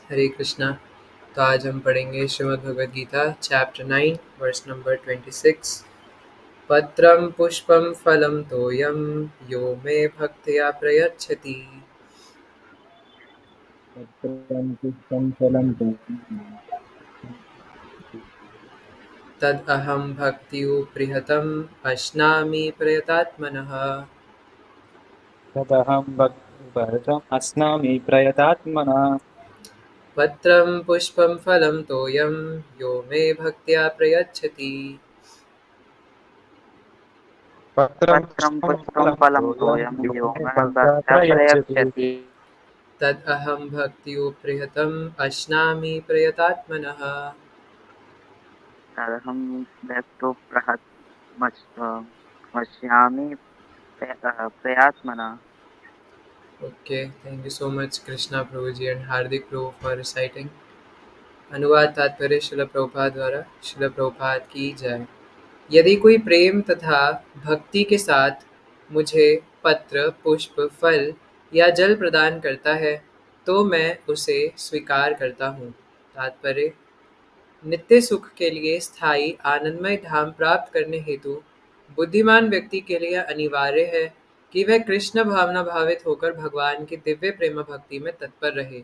हरे कृष्णा। तो आज हम पढ़ेंगे Shrimad Bhagavad Gita chapter 9 verse number 26। पत्रं पुष्पं फलं तोयं यो मे भक्त्या प्रयच्छति पत्रं पुष्पं फलं तोयं तदहं भक्त्युपृहतम् अश्नामि प्रयतात्मनः। तदहं भक्तम् अस्नामि प्रयतात्मना। पत्रं पुष्पं फलं तोयं यो मे भक्त्या प्रयच्छति पत्रं पत्रं पुष्पं पुष्पं फलं फलं तोयं तोयं यो यो मे मे भक्त्या भक्त्या प्रयच्छति। प्रयच्छति। तदहं भक्त्युपृहतम् अश्नामि प्रयतात्मनः। तदहं वक्तुं पश्यामि प्रयात्मना। Okay, thank you so much, Krishna Prabhuji and Hardik Prabhu for reciting. अनुवाद तात्पर्य शिल प्रभुपाद द्वारा। शिल प्रभुपाद की जय। यदि कोई प्रेम तथा भक्ति के साथ मुझे पत्र, पुष्प, फल या जल प्रदान करता है तो मैं उसे स्वीकार करता हूँ। तात्पर्य: नित्य सुख के लिए स्थायी आनंदमय धाम प्राप्त करने हेतु बुद्धिमान व्यक्ति के लिए अनिवार्य है कि वह कृष्ण भावना भावित होकर भगवान की दिव्य प्रेम भक्ति में तत्पर रहे।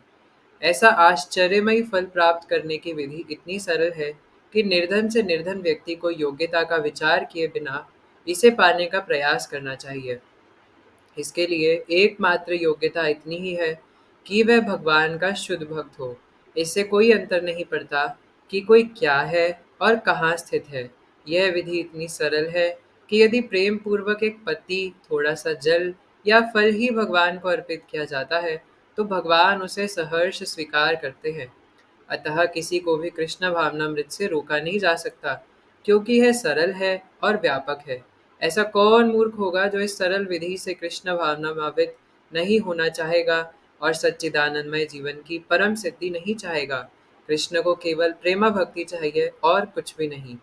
ऐसा आश्चर्यमयी फल प्राप्त करने की विधि इतनी सरल है कि निर्धन से निर्धन व्यक्ति को योग्यता का विचार किए बिना इसे पाने का प्रयास करना चाहिए। इसके लिए एकमात्र योग्यता इतनी ही है कि वह भगवान का शुद्ध भक्त हो। इससे कोई अंतर नहीं पड़ता कि कोई क्या है और कहाँ स्थित है। यह विधि इतनी सरल है कि यदि प्रेम पूर्वक एक पत्ती, थोड़ा सा जल या फल ही भगवान को अर्पित किया जाता है तो भगवान उसे सहर्ष स्वीकार करते हैं। अतः किसी को भी कृष्ण भावनामृत से रोका नहीं जा सकता, क्योंकि यह सरल है और व्यापक है। ऐसा कौन मूर्ख होगा जो इस सरल विधि से कृष्ण भावनाभावित नहीं होना चाहेगा और सच्चिदानंदमय जीवन की परम सिद्धि नहीं चाहेगा। कृष्ण को केवल प्रेमा भक्ति चाहिए और कुछ भी नहीं।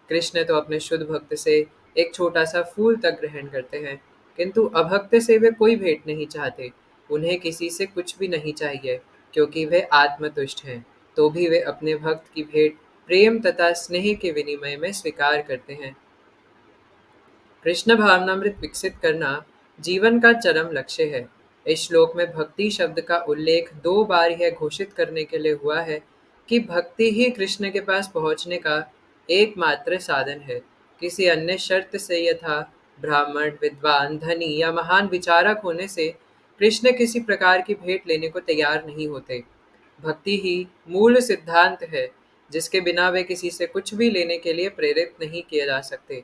कृष्ण तो अपने शुद्ध भक्त से एक छोटा सा फूल तक ग्रहण करते हैं, किंतु अभक्त से वे कोई भेंट नहीं चाहते। उन्हें किसी से कुछ भी नहीं चाहिए, क्योंकि वे आत्मतुष्ट हैं। तो भी वे अपने भक्त की भेंट प्रेम तथा स्नेह के विनिमय में स्वीकार करते हैं। कृष्ण भावनामृत विकसित करना जीवन का चरम लक्ष्य है। इस श्लोक में भक्ति शब्द का उल्लेख 2 बार यह घोषित करने के लिए हुआ है कि भक्ति ही कृष्ण के पास पहुंचने का एकमात्र साधन है। किसी अन्य शर्त से, यथा ब्राह्मण, विद्वान, धनी या महान विचारक होने से कृष्ण किसी प्रकार की भेंट लेने को तैयार नहीं होते। भक्ति ही मूल सिद्धांत है, जिसके बिना वे किसी से कुछ भी लेने के लिए प्रेरित नहीं किए जा सकते।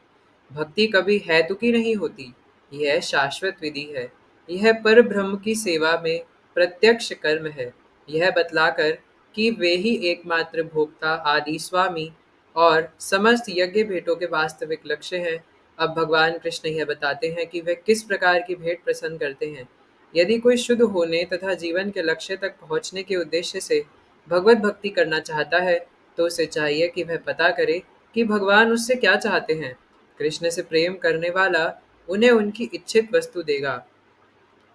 भक्ति कभी हेतुकी नहीं होती, यह शाश्वत विधि है। यह पर ब्रह्म की सेवा में प्रत्यक्ष कर्म है। यह बतलाकर कि वे ही एकमात्र भोक्ता, आदि स्वामी और समस्त यज्ञ भेंटों के वास्तविक लक्ष्य हैं। अब भगवान कृष्ण यह बताते हैं कि वे किस प्रकार की भेंट पसंद करते हैं। यदि कोई शुद्ध होने तथा जीवन के लक्ष्य तक पहुंचने के उद्देश्य से भगवत भक्ति करना चाहता है तो उसे चाहिए कि वह पता करे कि भगवान उससे क्या चाहते हैं। कृष्ण से प्रेम करने वाला उन्हें उनकी इच्छित वस्तु देगा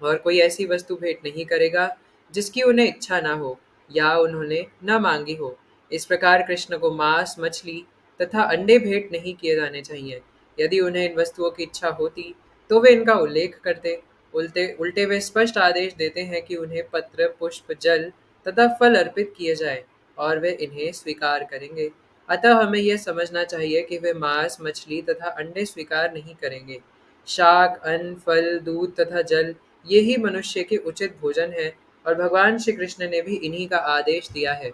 और कोई ऐसी वस्तु भेंट नहीं करेगा जिसकी उन्हें इच्छा ना हो या उन्होंने न मांगी हो। इस प्रकार कृष्ण को मांस, मछली तथा अंडे भेंट नहीं किए जाने चाहिए। यदि उन्हें इन वस्तुओं की इच्छा होती तो वे इनका उल्लेख करते। उल्टे उल्टे वे स्पष्ट आदेश देते हैं कि उन्हें पत्र, पुष्प, जल तथा फल अर्पित किए जाए और वे इन्हें स्वीकार करेंगे। अतः हमें यह समझना चाहिए कि वे मांस, मछली तथा अंडे स्वीकार नहीं करेंगे। शाक, अन्न, फल, दूध तथा जल ये ही मनुष्य के उचित भोजन है और भगवान श्री कृष्ण ने भी इन्हीं का आदेश दिया है।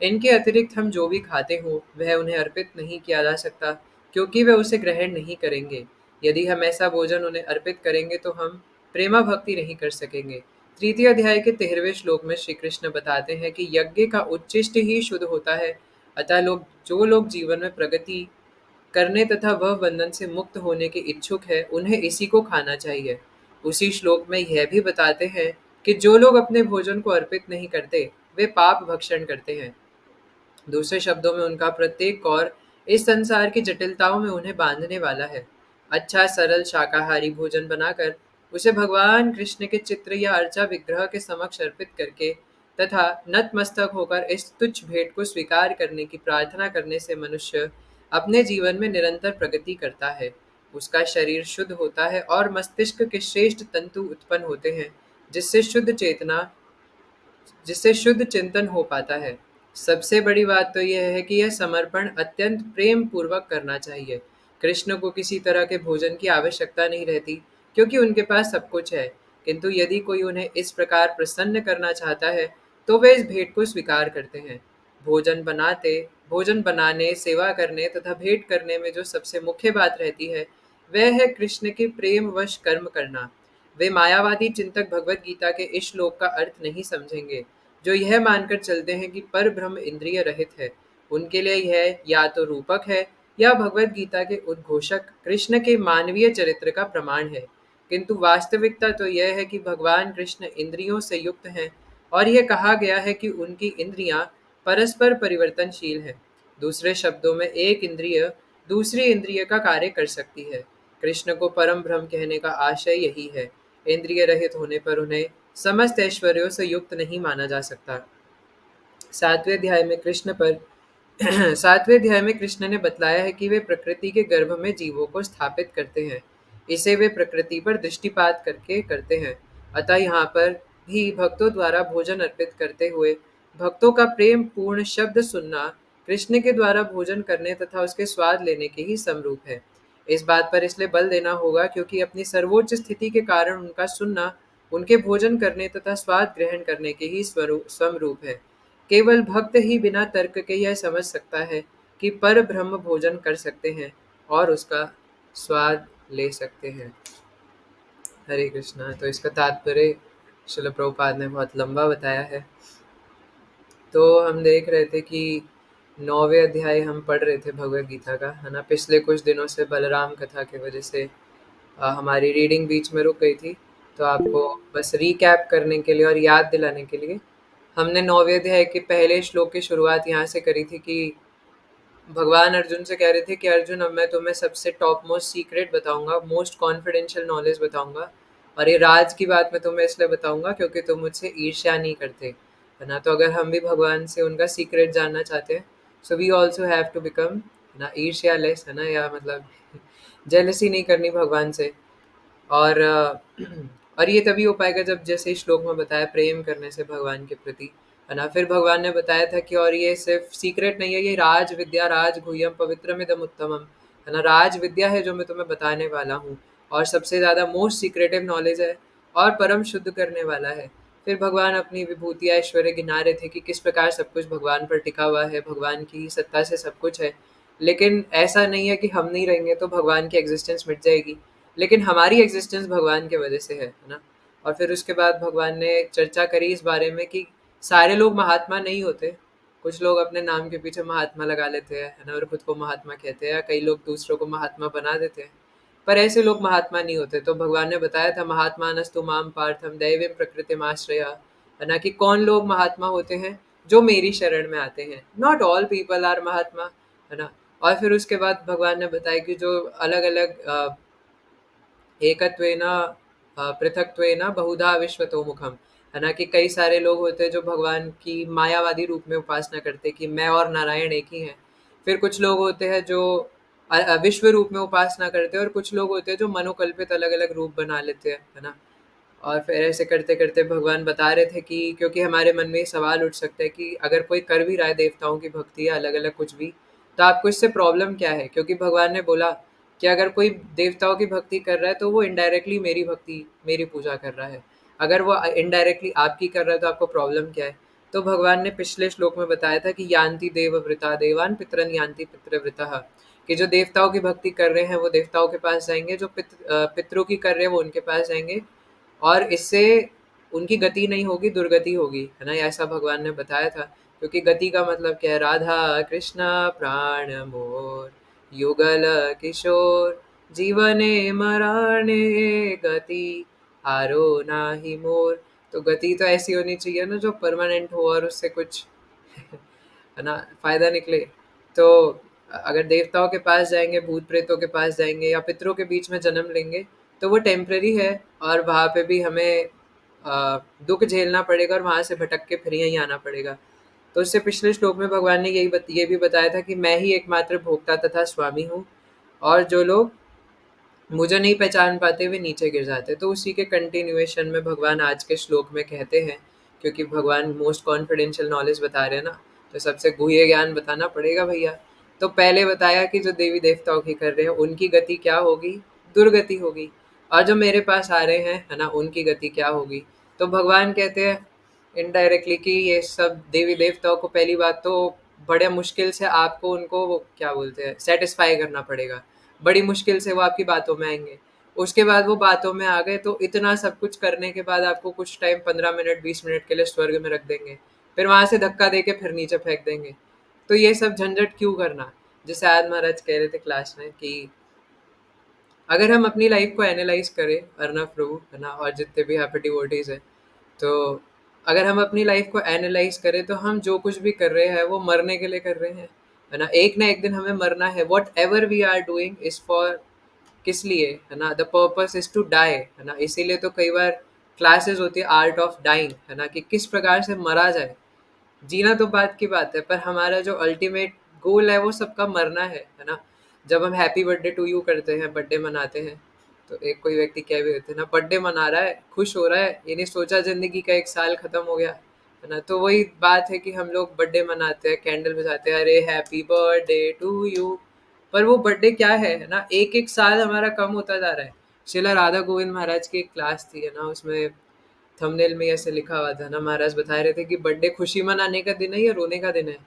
इनके अतिरिक्त हम जो भी खाते हो वह उन्हें अर्पित नहीं किया जा सकता, क्योंकि वे उसे ग्रहण नहीं करेंगे। यदि हम ऐसा भोजन उन्हें अर्पित करेंगे तो हम प्रेमा भक्ति नहीं कर सकेंगे। तृतीय अध्याय के 13वें श्लोक में श्री कृष्ण बताते हैं कि यज्ञ का उच्चिष्ट ही शुद्ध होता है। अतः जो लोग जीवन में प्रगति करने तथा वह बंधन से मुक्त होने के इच्छुक है उन्हें इसी को खाना चाहिए। उसी श्लोक में यह भी बताते हैं कि जो लोग अपने भोजन को अर्पित नहीं करते वे पाप भक्षण करते हैं। दूसरे शब्दों में उनका प्रत्येक कौर इस संसार की जटिलताओं में उन्हें बांधने वाला है। अच्छा सरल शाकाहारी भोजन बनाकर उसे भगवान कृष्ण के चित्र या अर्चा विग्रह के समक्ष अर्पित करके तथा नतमस्तक होकर इस तुच्छ भेंट को स्वीकार करने की प्रार्थना करने से मनुष्य अपने जीवन में निरंतर प्रगति करता है। उसका शरीर शुद्ध होता है और मस्तिष्क के श्रेष्ठ तंतु उत्पन्न होते हैं, जिससे शुद्ध चेतना जिससे शुद्ध चिंतन हो पाता है। सबसे बड़ी बात तो यह है कि यह समर्पण अत्यंत प्रेम पूर्वक करना चाहिए। कृष्ण को किसी तरह के भोजन की आवश्यकता नहीं रहती, क्योंकि उनके पास सब कुछ है। किंतु यदि कोई उन्हें इस प्रकार प्रसन्न करना चाहता है, तो वे इस भेंट को स्वीकार करते हैं। भोजन बनाने, सेवा करने तथा भेंट करने में जो सबसे मुख्य बात रहती है, वह है कृष्ण के प्रेम वश कर्म करना। वे मायावादी चिंतक भगवत गीता के इस श्लोक का अर्थ नहीं समझेंगे, जो यह मानकर चलते हैं कि पर ब्रह्म इंद्रिय रहित है। उनके लिए यह या तो रूपक है, या भगवत गीता के उद्घोषक कृष्ण के मानवीय चरित्र का प्रमाण है। किंतु वास्तविकता तो यह है कि भगवान कृष्ण इंद्रियों से युक्त हैं, और यह कहा गया है कि उनकी इंद्रियां परस्पर परिवर्तनशील हैं। दूसरे शब्दों में, एक इंद्रिय दूसरी इंद्रिय का कार्य कर सकती है। कृष्ण को परम ब्रह्म कहने का आशय यही है। इंद्रिय रहित होने पर उन्हें समस्त ऐश्वर्यों से युक्त नहीं माना जा सकता। सातवें अध्याय में कृष्ण पर सातवें अध्याय में कृष्ण ने बतलाया है कि वे प्रकृति के गर्भ में जीवों को स्थापित करते हैं। इसे वे प्रकृति पर दृष्टिपात करके करते हैं। अतः यहाँ पर भी भक्तों द्वारा भोजन अर्पित करते हुए भक्तों का प्रेम पूर्ण शब्द सुनना कृष्ण के द्वारा भोजन करने तथा उसके स्वाद लेने के ही समरूप है। इस बात पर इसलिए बल देना होगा क्योंकि अपनी सर्वोच्च स्थिति के कारण उनका सुनना उनके भोजन करने तथा स्वाद ग्रहण करने के ही समरूप है। केवल भक्त ही बिना तर्क के यह समझ सकता है कि पर ब्रह्म भोजन कर सकते हैं और उसका स्वाद ले सकते हैं। हरे कृष्णा। तो इसका तात्पर्य श्रील प्रभुपाद ने बहुत लंबा बताया है। तो हम देख रहे थे कि 9वें अध्याय हम पढ़ रहे थे भगवत गीता का, है ना। पिछले कुछ दिनों से बलराम कथा की वजह से हमारी रीडिंग बीच में रुक गई थी। तो आपको बस रीकैप करने के लिए और याद दिलाने के लिए हमने 9वें अध्याय के पहले श्लोक की शुरुआत यहाँ से करी थी कि भगवान अर्जुन से कह रहे थे कि अर्जुन, अब मैं तुम्हें सबसे टॉप मोस्ट सीक्रेट बताऊंगा, मोस्ट कॉन्फिडेंशियल नॉलेज बताऊंगा, और ये राज की बात मैं तुम्हें इसलिए बताऊंगा क्योंकि तुम मुझसे ईर्ष्या नहीं करते, है ना। तो अगर हम भी भगवान से उनका सीक्रेट जानना चाहते हैं, so we also have to become ना ईर्ष्या लेस, है ना, या मतलब जेलसी नहीं करनी भगवान से। और और ये तभी हो पाएगा जब, जैसे इस श्लोक में बताया, प्रेम करने से भगवान के प्रति, है ना। फिर भगवान ने बताया था कि और ये सिर्फ सीक्रेट नहीं है, ये राज विद्या राज गुह्यम पवित्रमिदम उत्तमम, है ना। राज विद्या है जो मैं तुम्हें बताने वाला हूँ, और सबसे ज़्यादा मोस्ट सीक्रेटिव नॉलेज है, और परम शुद्ध करने वाला है। फिर भगवान अपनी विभूति ऐश्वर्य गिना रहे थे कि किस प्रकार सब कुछ भगवान पर टिका हुआ है, भगवान की सत्ता से सब कुछ है। लेकिन ऐसा नहीं है कि हम नहीं रहेंगे तो भगवान की एग्जिस्टेंस मिट जाएगी, लेकिन हमारी एग्जिस्टेंस भगवान के वजह से है ना। और फिर उसके बाद भगवान ने चर्चा करी इस बारे में कि सारे लोग महात्मा नहीं होते। कुछ लोग अपने नाम के पीछे महात्मा लगा लेते हैं, है ना, और खुद को महात्मा कहते हैं, या कई लोग दूसरों को महात्मा बना देते हैं, पर ऐसे लोग महात्मा नहीं होते। तो भगवान ने बताया था, महात्मानस्तु माम पार्थम दैवीं प्रकृतिमाश्रया, है ना, कि कौन लोग महात्मा होते हैं, जो मेरी शरण में आते हैं। नॉट ऑल पीपल आर महात्मा, है ना। और फिर उसके बाद भगवान ने बताया कि जो अलग अलग एकत्वेन पृथक्त्वेन बहुधा विश्वतो मुखम, है ना, कि कई सारे लोग होते हैं जो भगवान की मायावादी रूप में उपासना करते हैं कि मैं और नारायण एक ही हैं। फिर कुछ लोग होते हैं जो विश्व रूप में उपासना करते हैं, और कुछ लोग होते हैं जो मनोकल्पित अलग अलग रूप बना लेते हैं, है ना। और फिर ऐसे करते करते भगवान बता रहे थे कि क्योंकि हमारे मन में ये सवाल उठ सकता है कि अगर कोई कर भी रहा है देवताओं की भक्ति या अलग अलग कुछ भी, तो आपको इससे प्रॉब्लम क्या है। क्योंकि भगवान ने बोला कि अगर कोई देवताओं की भक्ति कर रहा है तो वो इनडायरेक्टली मेरी भक्ति, मेरी पूजा कर रहा है। अगर वो इनडायरेक्टली आपकी कर रहा है तो आपको प्रॉब्लम क्या है। तो भगवान ने पिछले श्लोक में बताया था कि यान्ति देवव्रता देवान पितरन यान्ति पितृव्रता, कि जो देवताओं की भक्ति कर रहे हैं वो देवताओं के पास जाएंगे, जो पितरों की कर रहे हैं वो उनके पास जाएंगे, और इससे उनकी गति नहीं होगी, दुर्गति होगी, है ना। ऐसा भगवान ने बताया था। क्योंकि गति का मतलब क्या है, राधा कृष्णा प्राण मोर युगल किशोर जीवने मराणे गति हारो नाही मोर। तो गति तो ऐसी होनी चाहिए ना जो परमानेंट हो और उससे कुछ है ना फायदा निकले। तो अगर देवताओं के पास जाएंगे, भूत प्रेतों के पास जाएंगे, या पितरों के बीच में जन्म लेंगे, तो वो टेम्पररी है, और वहाँ पे भी हमें दुख झेलना पड़ेगा और वहाँ से भटक के फिर यहीं आना पड़ेगा। तो इससे पिछले श्लोक में भगवान ने ये भी बताया था कि मैं ही एकमात्र भोक्ता तथा स्वामी हूँ, और जो लोग मुझे नहीं पहचान पाते वे नीचे गिर जाते। तो उसी के कंटिन्यूएशन में भगवान आज के श्लोक में कहते हैं, क्योंकि भगवान मोस्ट कॉन्फिडेंशियल नॉलेज बता रहे हैं ना, तो सबसे गुह्य ज्ञान बताना पड़ेगा भैया। तो पहले बताया कि जो देवी देवताओं की कर रहे हैं उनकी गति क्या होगी, दुर्गति होगी, और जो मेरे पास आ रहे हैं है ना, उनकी गति क्या होगी। तो भगवान कहते हैं इनडायरेक्टली कि ये सब देवी देवताओं को पहली बात तो बड़े मुश्किल से आपको उनको वो क्या बोलते हैं सेटिस्फाई करना पड़ेगा, बड़ी मुश्किल से वो आपकी बातों में आएंगे। उसके बाद वो बातों में आ गए तो इतना सब कुछ करने के बाद आपको कुछ टाइम 15 मिनट 20 मिनट के लिए स्वर्ग में रख देंगे, फिर वहां से धक्का दे के फिर नीचे फेंक देंगे। तो ये सब झंझट क्यों करना। जैसे आज महाराज कह रहे थे क्लास में कि अगर हम अपनी लाइफ को एनालाइज करें, अर्नव प्रभु है ना, और जितने भी यहाँ पे डिवोटीज है, तो अगर हम अपनी लाइफ को एनालाइज करें तो हम जो कुछ भी कर रहे हैं वो मरने के लिए कर रहे हैं, है ना एक दिन हमें मरना है। Whatever we are doing is for, किस लिए, है ना, the purpose is to die, है ना। इसीलिए तो कई बार क्लासेस होती है आर्ट ऑफ डाइंग, है ना, कि किस प्रकार से मरा जाए। जीना तो बात की बात है, पर हमारा जो अल्टीमेट गोल है वो सबका मरना है ना। जब हम हैप्पी बर्थडे टू यू करते हैं, बर्थडे मनाते हैं, तो एक कोई व्यक्ति कह भी होते हैं ना, बर्थडे मना रहा है, खुश हो रहा है, ये नहीं सोचा जिंदगी का एक साल खत्म हो गया, है ना। तो वही बात है कि हम लोग बर्थडे मनाते हैं, कैंडल बजाते हैं, अरे हैप्पी बर्थडे टू यू, पर वो बर्थडे क्या है ना, एक एक साल हमारा कम होता जा रहा है। शिला राधा गोविंद महाराज की एक क्लास थी, है ना, उसमें थंबनेल में ऐसे लिखा हुआ था ना, महाराज बता रहे थे कि बर्थडे खुशी मनाने का दिन है या रोने का दिन है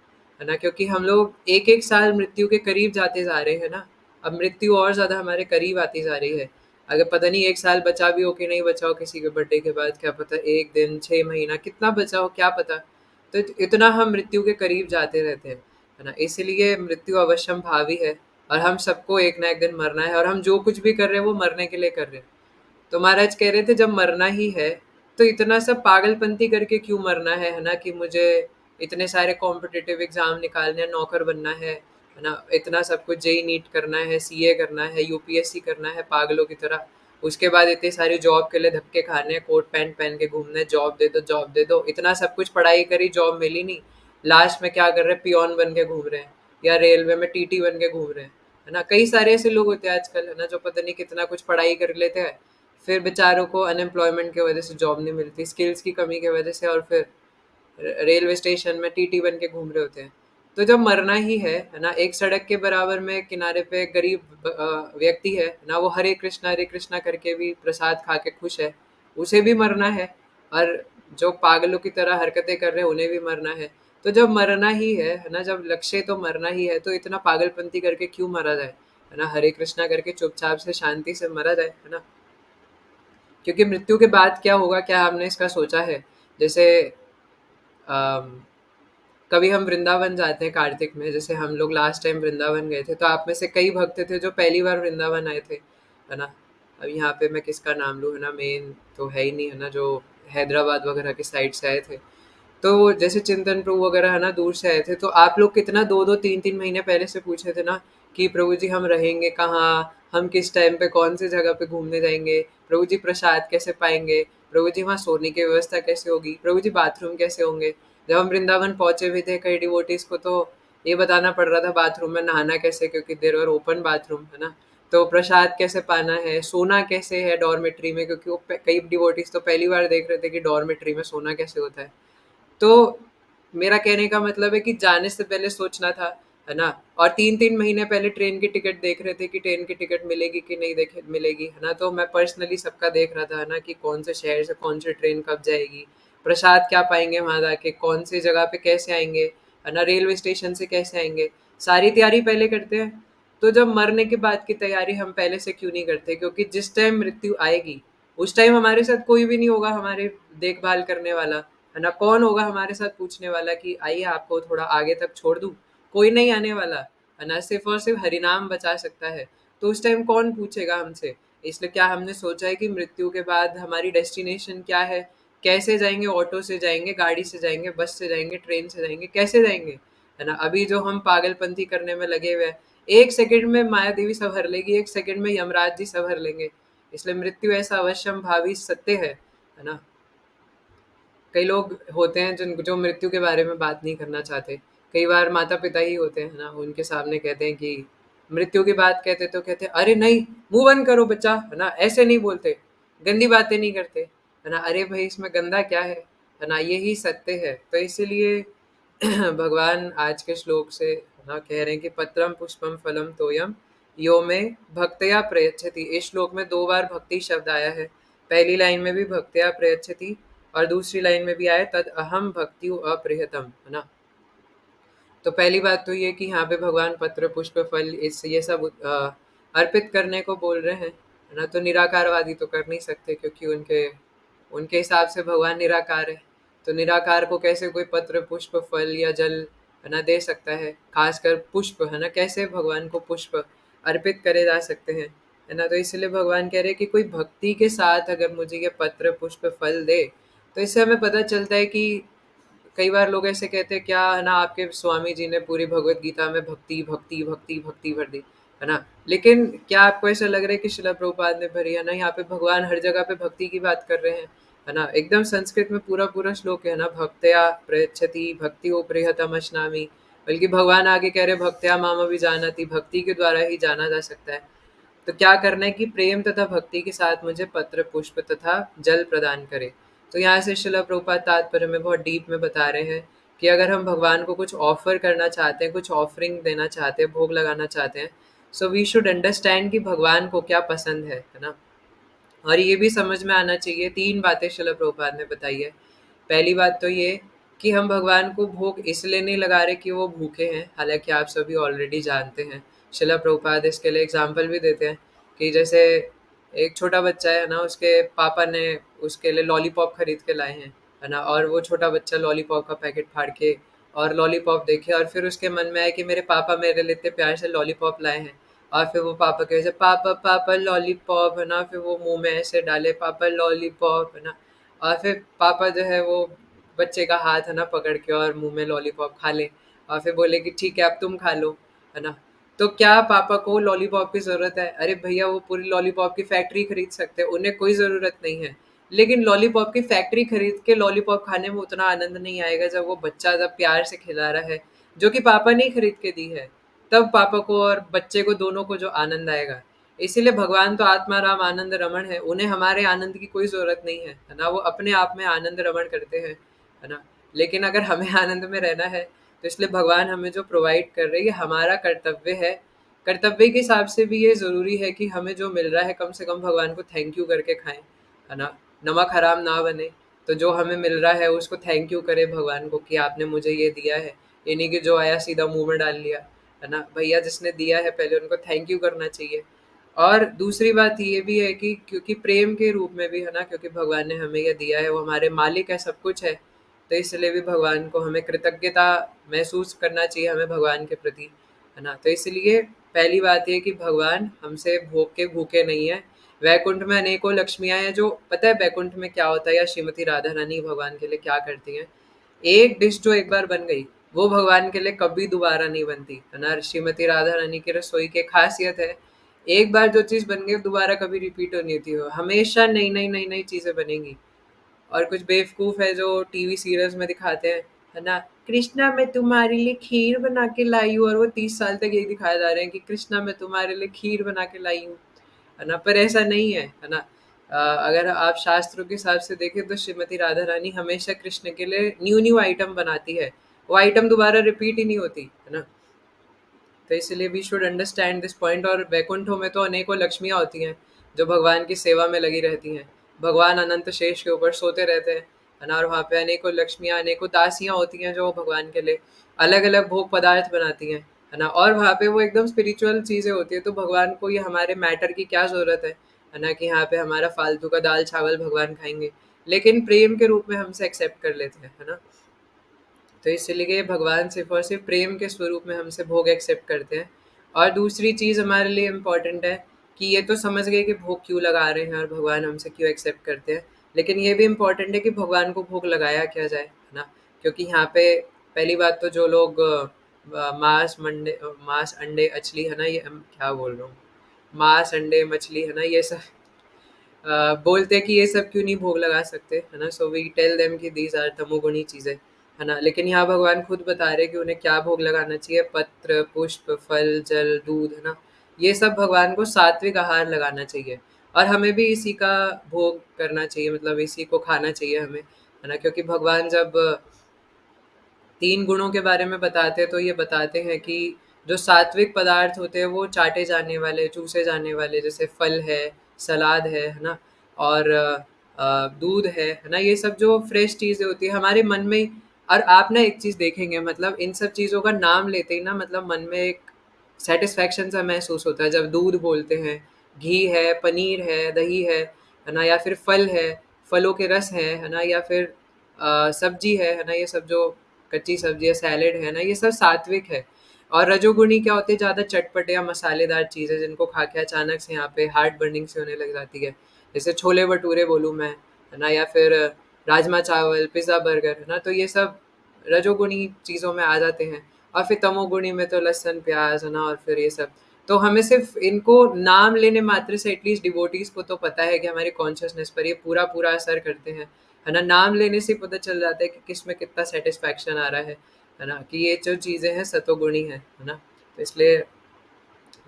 ना, क्योंकि हम लोग एक एक साल मृत्यु के करीब जाते जा रहे हैं ना। अब मृत्यु और ज्यादा हमारे करीब आती जा रही है। अगर पता नहीं एक साल बचा भी हो कि नहीं बचा हो किसी के बर्थडे के बाद, क्या पता एक दिन 6 महीना कितना बचा हो, क्या पता। तो इतना हम मृत्यु के करीब जाते रहते हैं, है ना। इसलिए मृत्यु अवश्यम भावी है, और हम सबको एक ना एक दिन मरना है, और हम जो कुछ भी कर रहे हैं वो मरने के लिए कर रहे हैं। तो महाराज कह रहे थे जब मरना ही है तो इतना सब पागलपंती करके क्यों मरना है ना, कि मुझे इतने सारे कॉम्पिटिटिव एग्जाम निकालने हैं, नौकर बनना है ना, इतना सब कुछ जेई नीट करना है, सीए करना है, यूपीएससी करना है पागलों की तरह। उसके बाद इतनी सारी जॉब के लिए धक्के खाने हैं, कोट पैंट पहन के घूमना है, जॉब दे दो जॉब दे दो, इतना सब कुछ पढ़ाई करी, जॉब मिली नहीं, लास्ट में क्या कर रहे हैं, पियोन बन के घूम रहे हैं, या रेलवे में टीटी बन के घूम रहे हैं, है ना। कई सारे ऐसे लोग होते हैं आजकल, है ना, जो पता नहीं कितना कुछ पढ़ाई कर लेते हैं, फिर बेचारों को अनएम्प्लॉयमेंट की वजह से जॉब नहीं मिलती, स्किल्स की कमी की वजह से, और फिर रेलवे स्टेशन में टीटी बन के घूम रहे होते हैं। तो जब मरना ही है ना, एक सड़क के बराबर में किनारे पे एक गरीब व्यक्ति है ना, वो हरे कृष्णा करके भी प्रसाद खा के खुश है, उसे भी मरना है। और जो पागलों की तरह हरकतें कर रहे हैं उन्हें भी मरना है। तो जब मरना ही है ना, जब लक्ष्य तो मरना ही है, तो इतना पागलपंती करके क्यों मरा जाए, है ना। हरे कृष्णा करके चुपचाप से शांति से मरा जाए, है ना। क्योंकि मृत्यु के बाद क्या होगा, क्या हमने इसका सोचा है। जैसे अम, कभी हम वृंदावन जाते हैं कार्तिक में, जैसे हम लोग लास्ट टाइम वृंदावन गए थे, तो आप में से कई भक्त थे जो पहली बार वृंदावन आए थे, है ना। अब यहाँ पे मैं किसका नाम लूँ, है ना, मेन तो है ही नहीं, है ना, जो हैदराबाद वगैरह की साइड से आए थे। तो जैसे चिंतन प्रभु वगैरह है ना, दूर से आए थे, तो आप लोग कितना 2-2 3-3 महीने पहले से पूछे थे ना कि प्रभु जी हम रहेंगे कहाँ, हम किस टाइम पे कौन सी जगह पे घूमने जाएंगे, प्रभु जी प्रसाद कैसे पाएंगे, प्रभु जी वहाँ सोने की व्यवस्था कैसे होगी, प्रभु जी बाथरूम कैसे होंगे। जब हम वृंदावन पहुंचे भी थे, कई डिवोटीज को तो ये बताना पड़ रहा था बाथरूम में नहाना कैसे, क्योंकि देर वर ओपन बाथरूम, है ना। तो प्रसाद कैसे पाना है, सोना कैसे है डॉर्मेट्री में, क्योंकि वो कई डिवोटीज तो पहली बार देख रहे थे कि डॉर्मेट्री में सोना कैसे होता है। तो मेरा कहने का मतलब है कि जाने से पहले सोचना था, है ना। और 3-3 महीने पहले ट्रेन की टिकट देख रहे थे कि ट्रेन की टिकट मिलेगी कि नहीं देख मिलेगी, है ना। तो मैं पर्सनली सबका देख रहा था, है ना, कि कौन से शहर से कौन सी ट्रेन कब जाएगी, प्रसाद क्या पाएंगे वहां जाके, कौन सी जगह पे कैसे आएंगे, है ना, रेलवे स्टेशन से कैसे आएंगे, सारी तैयारी पहले करते हैं। तो जब मरने के बाद की तैयारी हम पहले से क्यों नहीं करते, क्योंकि जिस टाइम मृत्यु आएगी उस टाइम हमारे साथ कोई भी नहीं होगा हमारे देखभाल करने वाला, है ना। कौन होगा हमारे साथ पूछने वाला कि आइए आपको थोड़ा आगे तक छोड़ दूं, कोई नहीं आने वाला, है ना। सिर्फ और सिर्फ हरिनाम बचा सकता है। तो उस टाइम कौन पूछेगा हमसे। इसलिए क्या हमने सोचा है कि मृत्यु के बाद हमारी डेस्टिनेशन क्या है, कैसे जाएंगे, ऑटो से जाएंगे, गाड़ी से जाएंगे, बस से जाएंगे, ट्रेन से जाएंगे, कैसे जाएंगे, है ना। अभी जो हम पागलपंती करने में लगे हुए हैं, एक सेकंड में माया देवी सब हर लेगी, एक सेकंड में यमराज जी सब हर लेंगे। इसलिए मृत्यु ऐसा अवश्यम भावी सत्य है ना। कई लोग होते हैं जो मृत्यु के बारे में बात नहीं करना चाहते। कई बार माता-पिता ही होते हैं ना, उनके सामने कहते हैं कि मृत्यु की बात कहते तो कहते हैं, "अरे नहीं, मुँह बंद करो बच्चा।" है ना? ऐसे नहीं बोलते, गंदी बातें नहीं करते, है ना? अरे भई इसमें गंदा क्या है ना? यही सत्य है। तो इसीलिए भगवान आज के श्लोक से है ना कह रहे हैं कि पत्रम पुष्पम फलम तोयम यो में भक्तया प्रयच्छति। इस श्लोक में 2 बार भक्ति शब्द आया है। पहली लाइन में भी भक्तया प्रयच्छति और दूसरी लाइन में भी आया तद अहम भक्त्यु अप्रियतम, है ना? तो पहली बात तो ये कि यहाँ पे भगवान पत्र पुष्प फल इस ये सब अर्पित करने को बोल रहे हैं, है ना? तो निराकारवादी तो कर नहीं सकते क्योंकि उनके उनके हिसाब से भगवान निराकार है। तो निराकार को कैसे कोई पत्र पुष्प फल या जल है ना दे सकता है, खासकर पुष्प, है ना? कैसे भगवान को पुष्प अर्पित करे जा सकते हैं, है ना? तो इसलिए भगवान कह रहे हैं कि कोई भक्ति के साथ अगर मुझे ये पत्र पुष्प फल दे, तो इससे हमें पता चलता है कि कई बार लोग ऐसे कहते हैं क्या है ना आपके स्वामी जी ने पूरी भगवत गीता में भक्ति भक्ति भक्ति भक्ति भर दी, है ना? लेकिन क्या आपको ऐसा लग रहा है कि शिला प्रभुपाद ने भरी है ना? यहाँ पे भगवान हर जगह पे भक्ति की बात कर रहे हैं, है ना? एकदम संस्कृत में पूरा पूरा श्लोक है ना, भक्तया प्रयच्छति भक्ति प्रियतम अश्नामी। बल्कि भगवान आगे कह रहे भक्तया माम भी जानती, भक्ति के द्वारा ही जाना जा सकता है। तो क्या करना है कि प्रेम तथा भक्ति के साथ मुझे पत्र पुष्प तथा जल प्रदान करे। तो यहाँ से शिला प्रभुपाद तात्पर्य में बहुत डीप में बता रहे हैं कि अगर हम भगवान को कुछ ऑफर करना चाहते हैं, कुछ ऑफरिंग देना चाहते हैं, भोग लगाना चाहते हैं, सो वी शुड अंडरस्टैंड कि भगवान को क्या पसंद है ना? और ये भी समझ में आना चाहिए, 3 बातें शिला प्रभुपाद ने बताई है। पहली बात तो ये कि हम भगवान को भोग इसलिए नहीं लगा रहे कि वो भूखे हैं, हालाँकि आप सभी ऑलरेडी जानते हैं। शिला प्रभुपाद इसके लिए एग्ज़ाम्पल भी देते हैं कि जैसे एक छोटा बच्चा है ना, उसके पापा ने उसके लिए लॉलीपॉप खरीद के लाए हैं, है ना? और वो छोटा बच्चा लॉलीपॉप का पैकेट फाड़ के और लॉलीपॉप देखे और फिर उसके मन में आया कि मेरे पापा मेरे लिए इतने प्यार से लॉलीपॉप लाए हैं। और फिर वो पापा के वैसे पापा पापा लॉलीपॉप, है ना? फिर वो मुँह में ऐसे डाले पापा लॉलीपॉप, है ना? और फिर पापा जो है वो बच्चे का हाथ है ना पकड़ के और मुँह में लॉलीपॉप खा ले और फिर बोले कि ठीक है अब तुम खा लो, है ना? तो क्या पापा को लॉलीपॉप की ज़रूरत है? अरे भैया वो पूरी लॉलीपॉप की फैक्ट्री खरीद सकते हैं, उन्हें कोई ज़रूरत नहीं है। लेकिन लॉलीपॉप की फैक्ट्री खरीद के लॉलीपॉप खाने में उतना आनंद नहीं आएगा जब वो बच्चा जब प्यार से खिला रहा है, जो कि पापा ने ही खरीद के दी है। तब पापा को और बच्चे को दोनों को जो आनंद आएगा। इसीलिए भगवान तो आत्माराम आनंद रमण है, उन्हें हमारे आनंद की कोई ज़रूरत नहीं है ना? वो अपने आप में आनंद रमण करते हैं, है ना? लेकिन अगर हमें आनंद में रहना है, तो इसलिए भगवान हमें जो प्रोवाइड कर रहे हैं, ये हमारा कर्तव्य है। कर्तव्य के हिसाब से भी ये ज़रूरी है कि हमें जो मिल रहा है, कम से कम भगवान को थैंक यू करके खाएँ, है ना? नमक हराम ना बने, तो जो हमें मिल रहा है, उसको थैंक यू करें भगवान को कि आपने मुझे ये दिया है। ये नहीं कि जो आया सीधा मुँह में डाल लिया, है ना? भैया जिसने दिया है, पहले उनको थैंक यू करना चाहिए। और दूसरी बात ये भी है कि क्योंकि प्रेम के रूप में भी है ना, क्योंकि भगवान ने हमें ये दिया है, वो हमारे मालिक है, सब कुछ है, तो इसलिए भी भगवान को हमें कृतज्ञता महसूस करना चाहिए हमें भगवान के प्रति, है ना? तो इसलिए पहली बात ये कि भगवान हमसे भोग के भूखे नहीं है। वैकुंठ में अनेकों लक्ष्मियाँ हैं, जो पता है वैकुंठ में क्या होता है या श्रीमती राधा रानी भगवान के लिए क्या करती हैं? एक डिश जो एक बार बन गई, वो भगवान के लिए कभी दोबारा नहीं बनती, है ना? श्रीमती राधा रानी की रसोई की खासियत है, एक बार जो चीज़ बन गई दोबारा कभी रिपीट नहीं होती हो, हमेशा नई-नई चीज़ें बनेंगी। और कुछ बेवकूफ़ है जो टीवी सीरियल्स में दिखाते हैं, है ना? कृष्णा मैं तुम्हारे लिए खीर बना के लाई हूँ और वो 30 साल तक यही दिखाए जा रहे हैं कि कृष्णा मैं तुम्हारे लिए खीर बना के लाई हूँ, है ना? पर ऐसा नहीं है ना? अगर आप शास्त्रों के हिसाब से देखें तो श्रीमती राधा रानी हमेशा कृष्ण के लिए न्यू-न्यू आइटम बनाती है। वो आइटम दोबारा रिपीट ही नहीं होती, है ना? तो इसलिए we should understand this point. और वैकुंठों में तो अनेकों लक्ष्मियाँ होती हैं जो भगवान की सेवा में लगी रहती हैं। भगवान अनंत शेष के ऊपर सोते रहते हैं, है ना? और वहाँ पे अनेकों लक्ष्मियाँ, अनेकों दासियाँ होती हैं जो भगवान के लिए अलग-अलग भोग पदार्थ बनाती हैं, है ना? और वहाँ पे वो एकदम स्पिरिचुअल चीज़ें होती हैं, तो भगवान को ये हमारे मैटर की क्या ज़रूरत है ना? कि यहाँ पे हमारा फालतू का दाल-चावल भगवान खाएँगे। लेकिन प्रेम के रूप में हमसे एक्सेप्ट कर लेते हैं, है ना? तो इसलिए भगवान सिर्फ़ और सिर्फ़ प्रेम के स्वरूप में हमसे भोग एक्सेप्ट करते हैं। और दूसरी चीज़ हमारे लिए इम्पॉर्टेंट है कि ये तो समझ गए कि भोग क्यों लगा रहे हैं और भगवान हमसे क्यों एक्सेप्ट करते हैं। लेकिन ये भी इम्पॉर्टेंट है कि भगवान को भोग लगाया क्या जाए, है ना? क्योंकि यहाँ पे पहली बात तो जो लोग मांस, अंडे, मछली है ना, ये क्या बोल रहा हूँ? मांस, अंडे, मछली है ना, ये सब बोलते हैं कि ये सब क्यों नहीं भोग लगा सकते, है ना? सो वी टेल देम कि दीज आर तमोगुणी चीज़ें, है ना? लेकिन यहाँ भगवान खुद बता रहे हैं कि उन्हें क्या भोग लगाना चाहिए, पत्र, पुष्प, फल, जल, दूध, है ना? ये सब भगवान को सात्विक आहार लगाना चाहिए और हमें भी इसी का भोग करना चाहिए, मतलब इसी को खाना चाहिए हमें, है ना? क्योंकि भगवान जब 3 गुणों के बारे में बताते हैं तो ये बताते हैं कि जो सात्विक पदार्थ होते हैं वो चाटे जाने वाले, चूसे जाने वाले, जैसे फल है, सलाद है ना? और दूध है ना? ये सब जो फ्रेश चीज़ें होती है हमारे मन में ही। और आप ना एक चीज़ देखेंगे, मतलब इन सब चीज़ों का नाम लेते ही ना, मतलब मन में एक सैटिस्फैक्शन सा महसूस होता है। जब दूध बोलते हैं, घी है, पनीर है, दही है ना? या फिर फल है, फलों के रस हैं, है ना? या फिर सब्जी है ना? ये सब जो कच्ची सब्जी है, सैलेड है ना? ये सब सात्विक है। और रजोगुणी क्या होते हैं? ज़्यादा चटपटे या मसालेदार चीज़ें जिनको खा के अचानक से यहाँ पे हार्ट बर्निंग से होने लग जाती है। जैसे छोले भटूरे बोलूँ मैं, है ना? या फिर राजमा चावल, पिज़्ज़ा, बर्गर, है ना? तो ये सब रजोगुणी चीज़ों में आ जाते हैं। और फिर तमोगुणी में तो लहसुन, प्याज़, है ना? और फिर ये सब। तो हमें सिर्फ़ इनको नाम लेने मात्र से एटलीस्ट डिवोटीज़ को तो पता है कि हमारी कॉन्शसनेस पर ये पूरा-पूरा असर करते हैं, है ना? नाम लेने से पता चल जाता है कि किसमें कितना सैटिस्फैक्शन आ रहा है ना? कि ये जो चीज़ें हैं सतोगुणी है ना? तो इसलिए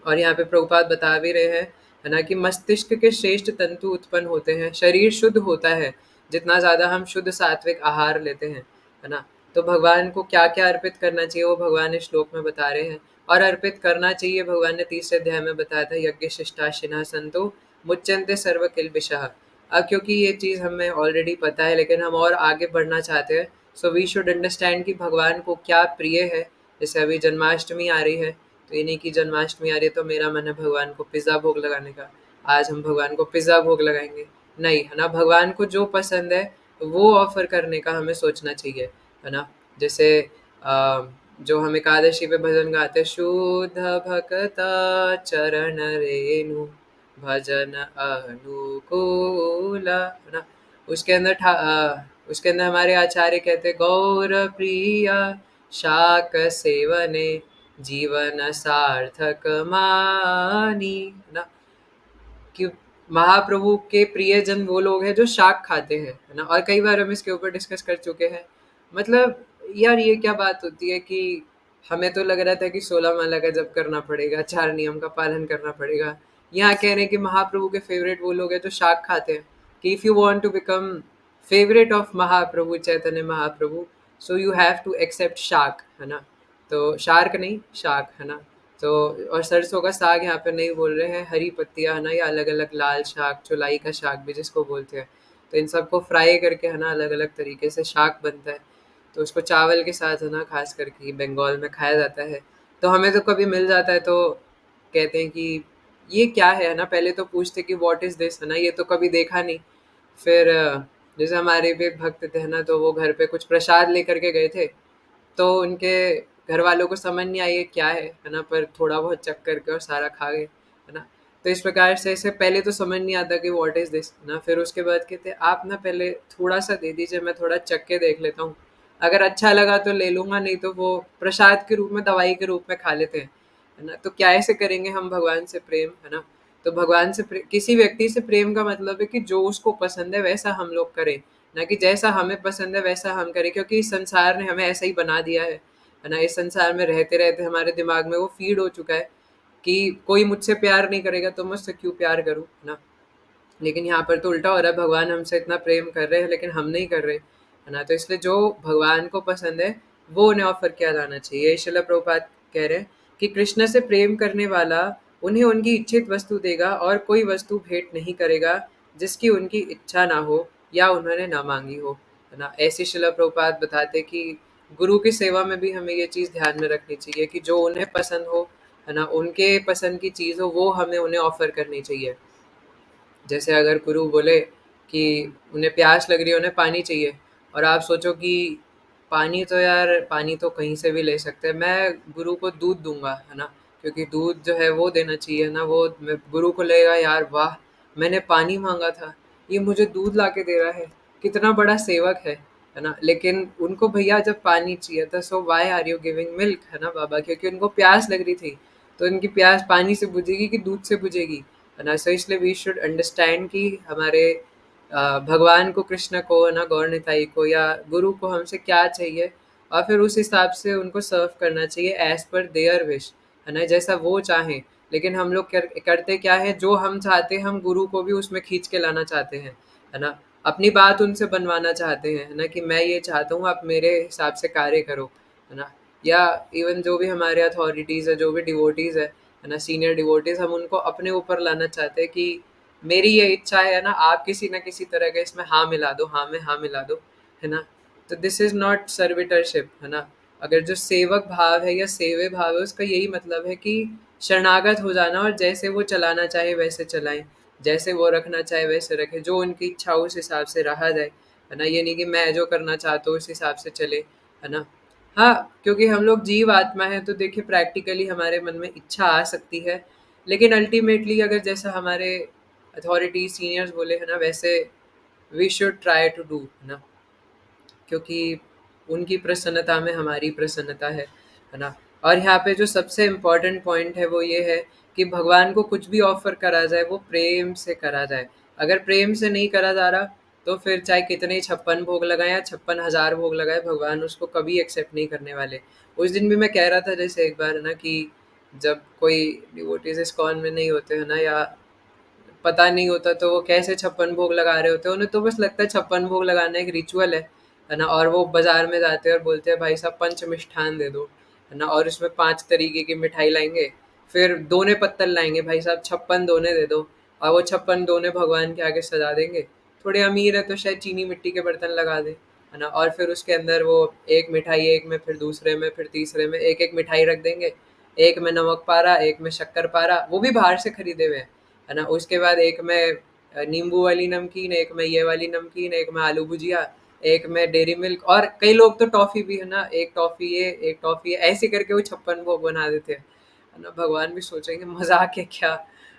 और यहाँ पे प्रभुपाद बता भी रहे हैं, है ना? कि मस्तिष्क के श्रेष्ठ तंतु उत्पन्न होते हैं, शरीर शुद्ध होता है, जितना ज़्यादा हम शुद्ध सात्विक आहार लेते हैं, है ना? तो भगवान को क्या-क्या अर्पित करना चाहिए वो भगवान इस श्लोक में बता रहे हैं। और अर्पित करना चाहिए, भगवान ने तीसरे अध्याय में बताया था, यज्ञ शिष्टाशिनः सन्तो मुच्यन्ते सर्व किल्बिषः। अब क्योंकि ये चीज़ हमें ऑलरेडी पता है लेकिन हम और आगे बढ़ना चाहते हैं, सो वी शुड अंडरस्टैंड कि भगवान को क्या प्रिय है। जैसे अभी जन्माष्टमी आ रही है, तो इन्हीं की जन्माष्टमी आ रही है, तो मेरा मन है भगवान को पिज़्ज़ा भोग लगाने का। आज हम भगवान को पिज़्ज़ा भोग लगाएंगे, नहीं, है ना? भगवान को जो पसंद है वो ऑफर करने का हमें सोचना चाहिए, है ना? जैसे जो हम एकादशी पे भजन गाते हैं, शुद्ध भक्त चरण रेणु भजन अनुकूल, है ना? उसके अंदर उसके अंदर हमारे आचार्य कहते हैं, गौर प्रिय शाक सेवने जीवन सार्थक मानी, है ना? कि महाप्रभु के प्रियजन वो लोग हैं जो शाक खाते हैं, है ना? और कई बार हम इसके ऊपर डिस्कस कर चुके हैं। मतलब यार ये क्या बात होती है कि हमें तो लग रहा था कि 16 माला का जप करना पड़ेगा, 4 नियम का पालन करना पड़ेगा। यहाँ कह रहे हैं कि महाप्रभु के फेवरेट वो लोग हैं जो शाक खाते हैं, कि if you want to become favourite of Mahaprabhu Chaitanya Mahaprabhu, so you have to accept शाक, है ना? तो शार्क नहीं, शाक, है ना? तो और सरसों का साग यहाँ पे नहीं बोल रहे हैं, हरी पत्तियाँ, है ना? या अलग-अलग लाल शाक, चौलाई का शाक भी जिसको बोलते हैं। तो इन सबको फ्राई करके, है ना, अलग-अलग तरीके से शाक बनता है। तो उसको चावल के साथ, है ना, ख़ास करके बंगाल में खाया जाता है। तो हमें तो कभी मिल जाता है तो कहते हैं कि ये क्या है ना? पहले तो पूछते कि व्हाट इज़ दिस, है ना? ये तो कभी देखा नहीं। फिर जैसे हमारे भी एक भक्त थे ना, तो वो घर पे कुछ प्रसाद लेकर के गए थे, तो उनके घर वालों को समझ नहीं आई ये क्या है ना? पर थोड़ा बहुत चख करके और सारा खा गए, है ना? तो इस प्रकार से इसे पहले तो समझ नहीं आता कि व्हाट इज़ दिस, ना? फिर उसके बाद कहते हैं आप ना पहले थोड़ा-सा दे दीजिए, मैं थोड़ा चख के देख लेता हूँ। अगर अच्छा लगा तो ले लूँगा, नहीं तो वो प्रसाद के रूप में, दवाई के रूप में खा लेते हैं, है ना? तो क्या ऐसे करेंगे हम भगवान से प्रेम, है ना? तो भगवान से किसी व्यक्ति से प्रेम का मतलब है कि जो उसको पसंद है वैसा हम लोग करें, ना कि जैसा हमें पसंद है वैसा हम करें, क्योंकि इस संसार ने हमें ऐसा ही बना दिया है ना? इस संसार में रहते-रहते हमारे दिमाग में वो फ़ीड हो चुका है कि कोई मुझसे प्यार नहीं करेगा तो मुझसे क्यों प्यार करूँ, है ना? लेकिन यहाँ पर तो उल्टा हो रहा है, भगवान हमसे इतना प्रेम कर रहे हैं लेकिन हम नहीं कर रहे, है ना? तो इसलिए जो भगवान को पसंद है वो उन्हें ऑफर किया जाना चाहिए। श्रील प्रभुपाद कह रहे हैं कि कृष्ण से प्रेम करने वाला उन्हें उनकी इच्छित वस्तु देगा और कोई वस्तु भेंट नहीं करेगा जिसकी उनकी इच्छा ना हो या उन्होंने ना मांगी हो, है ना? ऐसे श्रील प्रभुपाद बताते कि गुरु की सेवा में भी हमें ये चीज़ ध्यान में रखनी चाहिए कि जो उन्हें पसंद हो, है ना, उनके पसंद की चीज़ हो, वो हमें उन्हें ऑफर करनी चाहिए। जैसे अगर गुरु बोले कि उन्हें प्यास लग रही है, उन्हें पानी चाहिए, और आप सोचो कि पानी तो यार, पानी तो कहीं से भी ले सकते हैं, मैं गुरु को दूध दूंगा, है ना? क्योंकि दूध जो है वो देना चाहिए ना, वो गुरु को लगेगा यार वाह, मैंने पानी मांगा था, ये मुझे दूध ला के दे रहा है, कितना बड़ा सेवक है ना? लेकिन उनको भैया जब पानी चाहिए था, so why are you giving milk, है ना बाबा? क्योंकि उनको प्यास लग रही थी, तो उनकी प्यास पानी से बुझेगी कि दूध से बुझेगी? है ना। सो इसलिए वी शुड अंडरस्टैंड कि हमारे भगवान को, कृष्ण को, है ना, गौर निताई को या गुरु को हमसे क्या चाहिए, और फिर उस हिसाब से उनको सर्व करना चाहिए एज पर देयर विश, है ना, जैसा वो चाहें। लेकिन हम लोग करते क्या है, जो हम चाहते हैं हम गुरु को भी उसमें खींच के लाना चाहते हैं, है ना। अपनी बात उनसे बनवाना चाहते हैं, है ना, कि मैं ये चाहता हूँ, आप मेरे हिसाब से कार्य करो, है ना। या इवन जो भी हमारे अथॉरिटीज़ है, जो भी डिवोटीज़ है ना, सीनियर डिवोटीज़, हम उनको अपने ऊपर लाना चाहते हैं कि मेरी ये इच्छा है ना, आप किसी ना किसी तरह का इसमें हाँ मिला दो, हाँ में हाँ मिला दो, है ना। तो दिस इज़ नॉट सर्विटरशिप, है ना। अगर जो सेवक भाव है या सेवे भाव है, उसका यही मतलब है कि शरणागत हो जाना, और जैसे वो चलाना चाहे वैसे चलाएं, जैसे वो रखना चाहे वैसे रखे, जो उनकी इच्छा हो उस हिसाब से रहा जाए, है ना। ये नहीं कि मैं जो करना चाहता हूँ उस हिसाब से चले, है ना। हाँ, क्योंकि हम लोग जीव आत्मा है, तो देखिए प्रैक्टिकली हमारे मन में इच्छा आ सकती है, लेकिन अल्टीमेटली अगर जैसा हमारे अथॉरिटी सीनियर्स बोले, है ना, वैसे we should try to do, है ना। क्योंकि उनकी प्रसन्नता में हमारी प्रसन्नता है ना। और यहाँ पे जो सबसे इम्पोर्टेंट पॉइंट है वो ये है कि भगवान को कुछ भी ऑफर करा जाए वो प्रेम से करा जाए। अगर प्रेम से नहीं करा जा रहा, तो फिर चाहे कितने ही 56 भोग लगाए या 56,000 भोग लगाए, भगवान उसको कभी एक्सेप्ट नहीं करने वाले। उस दिन भी मैं कह रहा था जैसे एक बार, है ना, कि जब कोई डिवोटीज इस्कॉन में नहीं होते, है ना, या पता नहीं होता, तो वो कैसे 56 भोग लगा रहे होते हैं। उन्हें तो बस लगता है 56 भोग लगाना एक रिचुअल है ना। और वो बाजार में जाते हैं और बोलते हैं भाई साहब पंच मिष्ठान दे दो, है ना, और इसमें 5 तरीके की मिठाई लाएंगे, फिर दोने पत्तल लाएंगे, भाई साहब 56 दोने दे दो, और वो 56 दोने भगवान के आगे सजा देंगे। थोड़े अमीर है तो शायद चीनी मिट्टी के बर्तन लगा दें, है ना, और फिर उसके अंदर वो एक मिठाई, एक में, फिर दूसरे में, फिर तीसरे में एक एक मिठाई रख देंगे। एक में नमक पारा, एक में शक्कर पारा, वो भी बाहर से खरीदे हुए हैं, है ना। उसके बाद एक में नींबू वाली नमकीन, एक में ये वाली नमकीन, एक में आलू भुजिया, एक में डेयरी मिल्क, और कई लोग तो टॉफी भी, है ना, एक टॉफी ये, एक टॉफी ये, ऐसे करके वो 56 भोग बना देते हैं, है ना। भगवान भी सोचेंगे मजाक है क्या,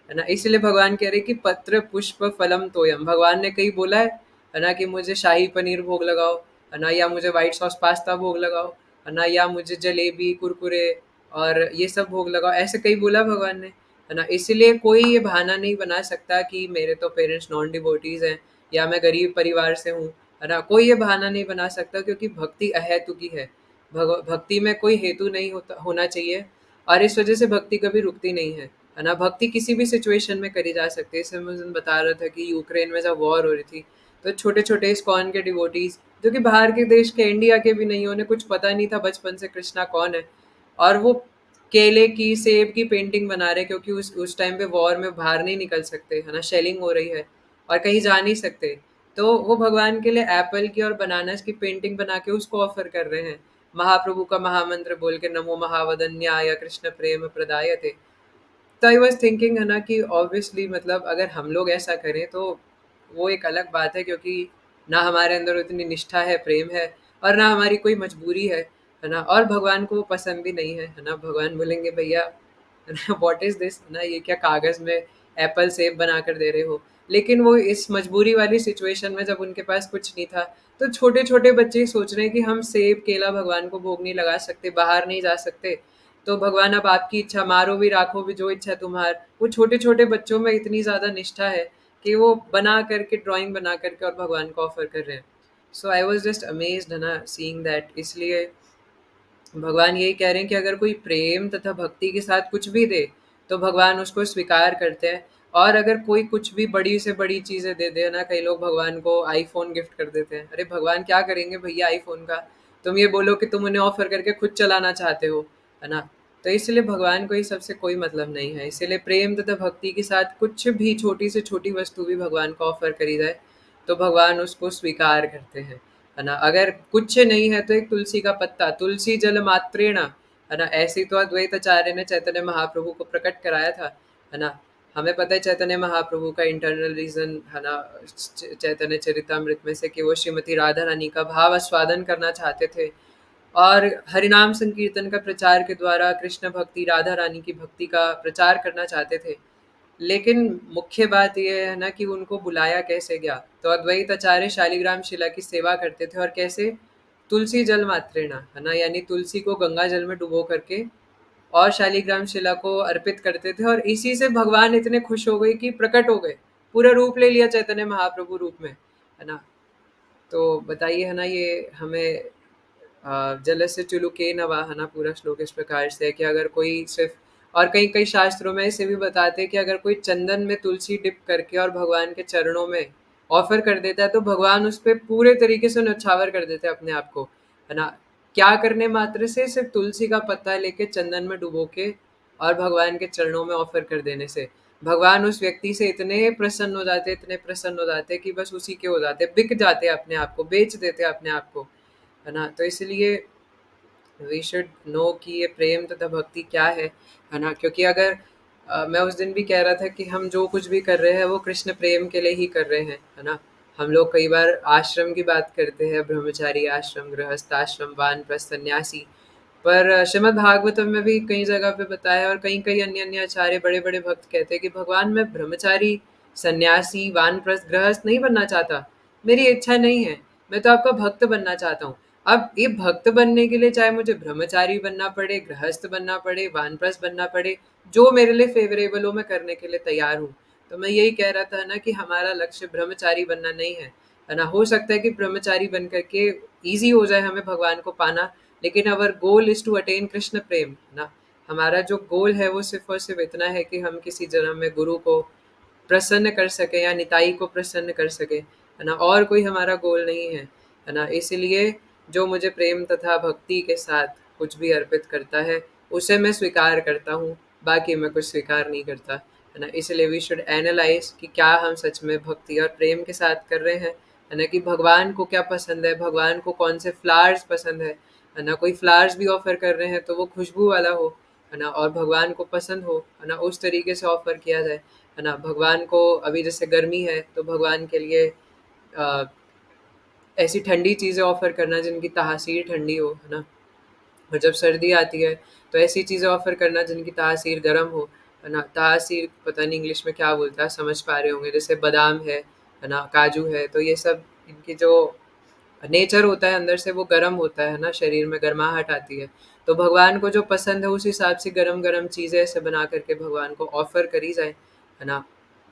है ना। इसलिए भगवान कह रहे कि पत्र पुष्प फलम तोयम। भगवान ने कहीं बोला है ना, कि मुझे शाही पनीर भोग लगाओ, है ना, या मुझे व्हाइट सॉस पास्ता भोग लगाओ, है ना, या मुझे जलेबी कुरकुरे और ये सब भोग लगाओ, ऐसे कहीं बोला भगवान ने, है ना। इसीलिए कोई ये बहाना नहीं बना सकता कि मेरे तो पेरेंट्स नॉन डिवोटीज हैं या मैं गरीब परिवार से हूँ, है ना। कोई ये बहाना नहीं बना सकता, क्योंकि भक्ति अहेतु की है। भक्ति में कोई हेतु नहीं होना चाहिए, और इस वजह से भक्ति कभी रुकती नहीं है ना। भक्ति किसी भी सिचुएशन में करी जा सकती है। इससे मैं उस दिन बता रहा था कि यूक्रेन में जब वॉर हो रही थी, तो छोटे छोटे इस्कॉन के डिवोटीज, जो कि बाहर के देश के, इंडिया के भी नहीं, उन्हें कुछ पता नहीं था बचपन से कृष्णा कौन है, और वो केले की, सेब की पेंटिंग बना रहे, क्योंकि उस टाइम पे वॉर में बाहर नहीं निकल सकते, है ना, शेलिंग हो रही है और कहीं जा नहीं सकते। तो वो भगवान के लिए एप्पल की और बनानास की पेंटिंग बना के उसको ऑफर कर रहे हैं, महाप्रभु का महामंत्र बोल के, नमो महावदन्याय कृष्ण प्रेम प्रदायते। तो आई वाज थिंकिंग, है ना, कि ऑब्वियसली मतलब अगर हम लोग ऐसा करें तो वो एक अलग बात है, क्योंकि ना हमारे अंदर उतनी निष्ठा है, प्रेम है, और ना हमारी कोई मजबूरी है ना, और भगवान को वो पसंद भी नहीं है ना। भगवान बोलेंगे भैया व्हाट इज दिस, ना ये क्या कागज में एप्पल सेब बना कर दे रहे हो। लेकिन वो इस मजबूरी वाली सिचुएशन में जब उनके पास कुछ नहीं था, तो छोटे छोटे बच्चे ही सोच रहे हैं कि हम सेब केला भगवान को भोग नहीं लगा सकते, बाहर नहीं जा सकते, तो भगवान अब आपकी इच्छा, मारो भी राखो भी जो इच्छा तुम्हार। वो छोटे छोटे बच्चों में इतनी ज़्यादा निष्ठा है कि वो बना करके, ड्राइंग बना करके और भगवान को ऑफर कर रहे हैं। सो आई वॉज जस्ट अमेज्ड, है ना, सीइंग दैट। इसलिए भगवान यही कह रहे हैं कि अगर कोई प्रेम तथा भक्ति के साथ कुछ भी दे, तो भगवान उसको स्वीकार करते हैं। और अगर कोई कुछ भी बड़ी से बड़ी चीज़ें दे दे ना, कई लोग भगवान को आईफोन गिफ्ट कर देते हैं। अरे भगवान क्या करेंगे भैया आईफोन का, तुम ये बोलो कि तुम उन्हें ऑफर करके खुद चलाना चाहते हो, है ना। तो इसलिए भगवान को इस सबसे कोई मतलब नहीं है। इसीलिए प्रेम तथा भक्ति के साथ कुछ भी छोटी से छोटी वस्तु भी भगवान को ऑफर करी जाए, तो भगवान उसको स्वीकार करते हैं, है ना। अगर कुछ नहीं है तो एक तुलसी का पत्ता, तुलसी जल मात्रेण, है ना, ऐसे तो अद्वैत आचार्य ने चैतन्य महाप्रभु को प्रकट कराया था, है ना। हमें पता है चैतन्य महाप्रभु का इंटरनल रीजन, है ना, चैतन्य चरितामृत में से, कि वो श्रीमती राधा रानी का भाव आस्वादन करना चाहते थे, और हरिनाम संकीर्तन का प्रचार के द्वारा कृष्ण भक्ति, राधा रानी की भक्ति का प्रचार करना चाहते थे। लेकिन मुख्य बात ये है ना कि उनको बुलाया कैसे गया। तो अद्वैत आचार्य शालिग्राम शिला की सेवा करते थे, और कैसे, तुलसी जल मात्रेणा, है ना, यानी तुलसी को गंगा जल में डुबो करके और शालिग्राम शिला को अर्पित करते थे, और इसी से भगवान इतने खुश हो गए कि प्रकट हो गए, पूरा रूप ले लिया चैतन्य महाप्रभु रूप में, है ना। तो बताइए, है ना, ये हमें जलस्य चुलुके नवाहना पूरा श्लोक इस प्रकार से है कि अगर कोई सिर्फ, और कई कई शास्त्रों में इसे भी बताते हैं कि अगर कोई चंदन में तुलसी डिप करके और भगवान के चरणों में ऑफर कर देता है तो भगवान उस पर पूरे तरीके से न्यौछावर कर देते हैं अपने आप को, है ना। क्या करने मात्र से, सिर्फ तुलसी का पत्ता लेके चंदन में डुबो के और भगवान के चरणों में ऑफर कर देने से भगवान उस व्यक्ति से इतने प्रसन्न हो जाते, इतने प्रसन्न हो जाते कि बस उसी के हो जाते, बिक जाते अपने आप को, बेच देते अपने आप को, है ना। तो इसलिए वी शुड नो कि ये प्रेम तथा भक्ति क्या है ना। क्योंकि अगर मैं उस दिन भी कह रहा था कि हम जो कुछ भी कर रहे हैं वो कृष्ण प्रेम के लिए ही कर रहे हैं, है ना। हम लोग कई बार आश्रम की बात करते हैं, ब्रह्मचारी आश्रम, गृहस्थ आश्रम, वानप्रस्थ, सन्यासी, पर श्रीमद् भागवतम में भी कई जगह पे बताया है, और कई कई अन्य अन्य आचार्य, बड़े बड़े भक्त कहते हैं कि भगवान मैं ब्रह्मचारी, सन्यासी, वानप्रस्थ, गृहस्थ नहीं बनना चाहता, मेरी इच्छा नहीं है, मैं तो आपका भक्त बनना चाहता हूँ। अब ये भक्त बनने के लिए चाहे मुझे ब्रह्मचारी बनना पड़े, गृहस्थ बनना पड़े, वानप्रस्थ बनना पड़े, जो मेरे लिए फेवरेबल हो मैं करने के लिए तैयार हूँ। तो मैं यही कह रहा था ना कि हमारा लक्ष्य ब्रह्मचारी बनना नहीं है ना। हो सकता है कि ब्रह्मचारी बन करके ईजी हो जाए हमें भगवान को पाना, लेकिन our goal is to attain Krishna prem ना। हमारा जो गोल है वो सिर्फ और सिर्फ इतना है कि हम किसी जन्म में गुरु को प्रसन्न कर सके या निताई को प्रसन्न कर सके, है ना। और कोई हमारा गोल नहीं है ना। इसलिए जो मुझे प्रेम तथा भक्ति के साथ कुछ भी अर्पित करता है उसे मैं स्वीकार करता हूँ, बाकी मैं कुछ स्वीकार नहीं करता, है ना। इसलिए वी शुड एनालाइज कि क्या हम सच में भक्ति और प्रेम के साथ कर रहे हैं, है ना। कि भगवान को क्या पसंद है, भगवान को कौन से फ्लावर्स पसंद है ना। कोई फ्लावर्स भी ऑफर कर रहे हैं तो वो खुशबू वाला हो, है ना, और भगवान को पसंद हो, है ना, उस तरीके से ऑफर किया जाए, है ना। भगवान को अभी जैसे गर्मी है तो भगवान के लिए अ, ऐसी ठंडी चीज़ें ऑफर करना जिनकी तासीर ठंडी हो, है ना। और जब सर्दी आती है तो ऐसी चीज़ें ऑफर करना जिनकी तासीर गर्म हो, है ना। तासीर पता नहीं इंग्लिश में क्या बोलता है, समझ पा रहे होंगे, जैसे बादाम है ना, काजू है, तो ये सब इनकी जो नेचर होता है अंदर से वो गर्म होता है ना, शरीर में गर्माहट आती है। तो भगवान को जो पसंद है उस हिसाब से गरम गरम चीज़ें ऐसे बना करके भगवान को ऑफर करी जाए, है ना।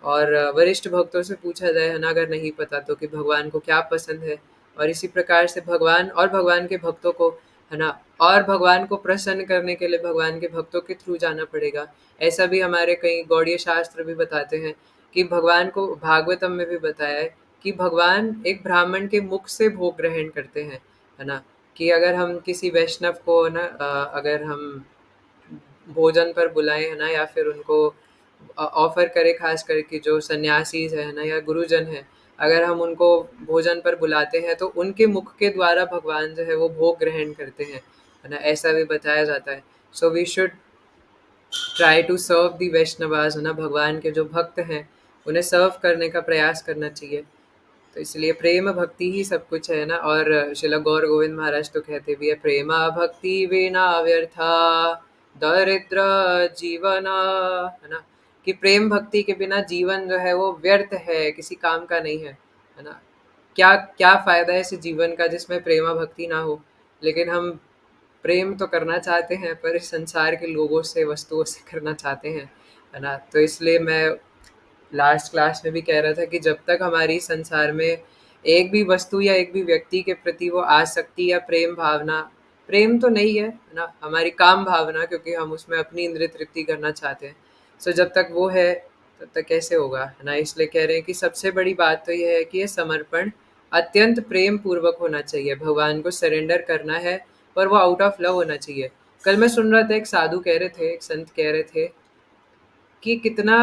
और वरिष्ठ भक्तों से पूछा जाए, है ना, अगर नहीं पता तो, कि भगवान को क्या पसंद है। और इसी प्रकार से भगवान और भगवान के भक्तों को, है ना, और भगवान को प्रसन्न करने के लिए भगवान के भक्तों के थ्रू जाना पड़ेगा। ऐसा भी हमारे कई गौड़ीय शास्त्र भी बताते हैं कि भगवान को भागवतम में भी बताया है कि भगवान एक ब्राह्मण के मुख से भोग ग्रहण करते हैं, है ना। कि अगर हम किसी वैष्णव को ना अगर हम भोजन पर बुलाएं, है ना, या फिर उनको ऑफर करें, खास करके जो सन्यासी है ना या गुरुजन है, अगर हम उनको भोजन पर बुलाते हैं तो उनके मुख के द्वारा भगवान जो है वो भोग ग्रहण करते हैं, है ना। ऐसा भी बताया जाता है। So we should try to serve the Vaishnavas, है ना। भगवान के जो भक्त हैं उन्हें सर्व करने का प्रयास करना चाहिए। तो इसलिए प्रेम भक्ति ही सब कुछ है ना। और श्रील गौर गोविंद महाराज तो कहते भी है, प्रेमा भक्ति विना व्यर्था दरिद्र जीवन, है ना। कि प्रेम भक्ति के बिना जीवन जो है वो व्यर्थ है, किसी काम का नहीं है ना। क्या क्या फायदा है ऐसे जीवन का जिसमें प्रेमा भक्ति ना हो। लेकिन हम प्रेम तो करना चाहते हैं पर इस संसार के लोगों से, वस्तुओं से करना चाहते हैं, है ना। तो इसलिए मैं लास्ट क्लास में भी कह रहा था कि जब तक हमारी संसार में एक भी वस्तु या एक भी व्यक्ति के प्रति वो आसक्ति या प्रेम भावना, प्रेम तो नहीं है ना, हमारी काम भावना, क्योंकि हम उसमें अपनी इंद्रिय तृप्ति करना चाहते हैं। सो जब तक वो है तब तक कैसे होगा, है ना। इसलिए कह रहे हैं कि सबसे बड़ी बात तो ये है कि ये समर्पण अत्यंत प्रेम पूर्वक होना चाहिए, भगवान को सरेंडर करना है, पर वो आउट ऑफ लव होना चाहिए। कल मैं सुन रहा था, एक साधु कह रहे थे, एक संत कह रहे थे कि कितना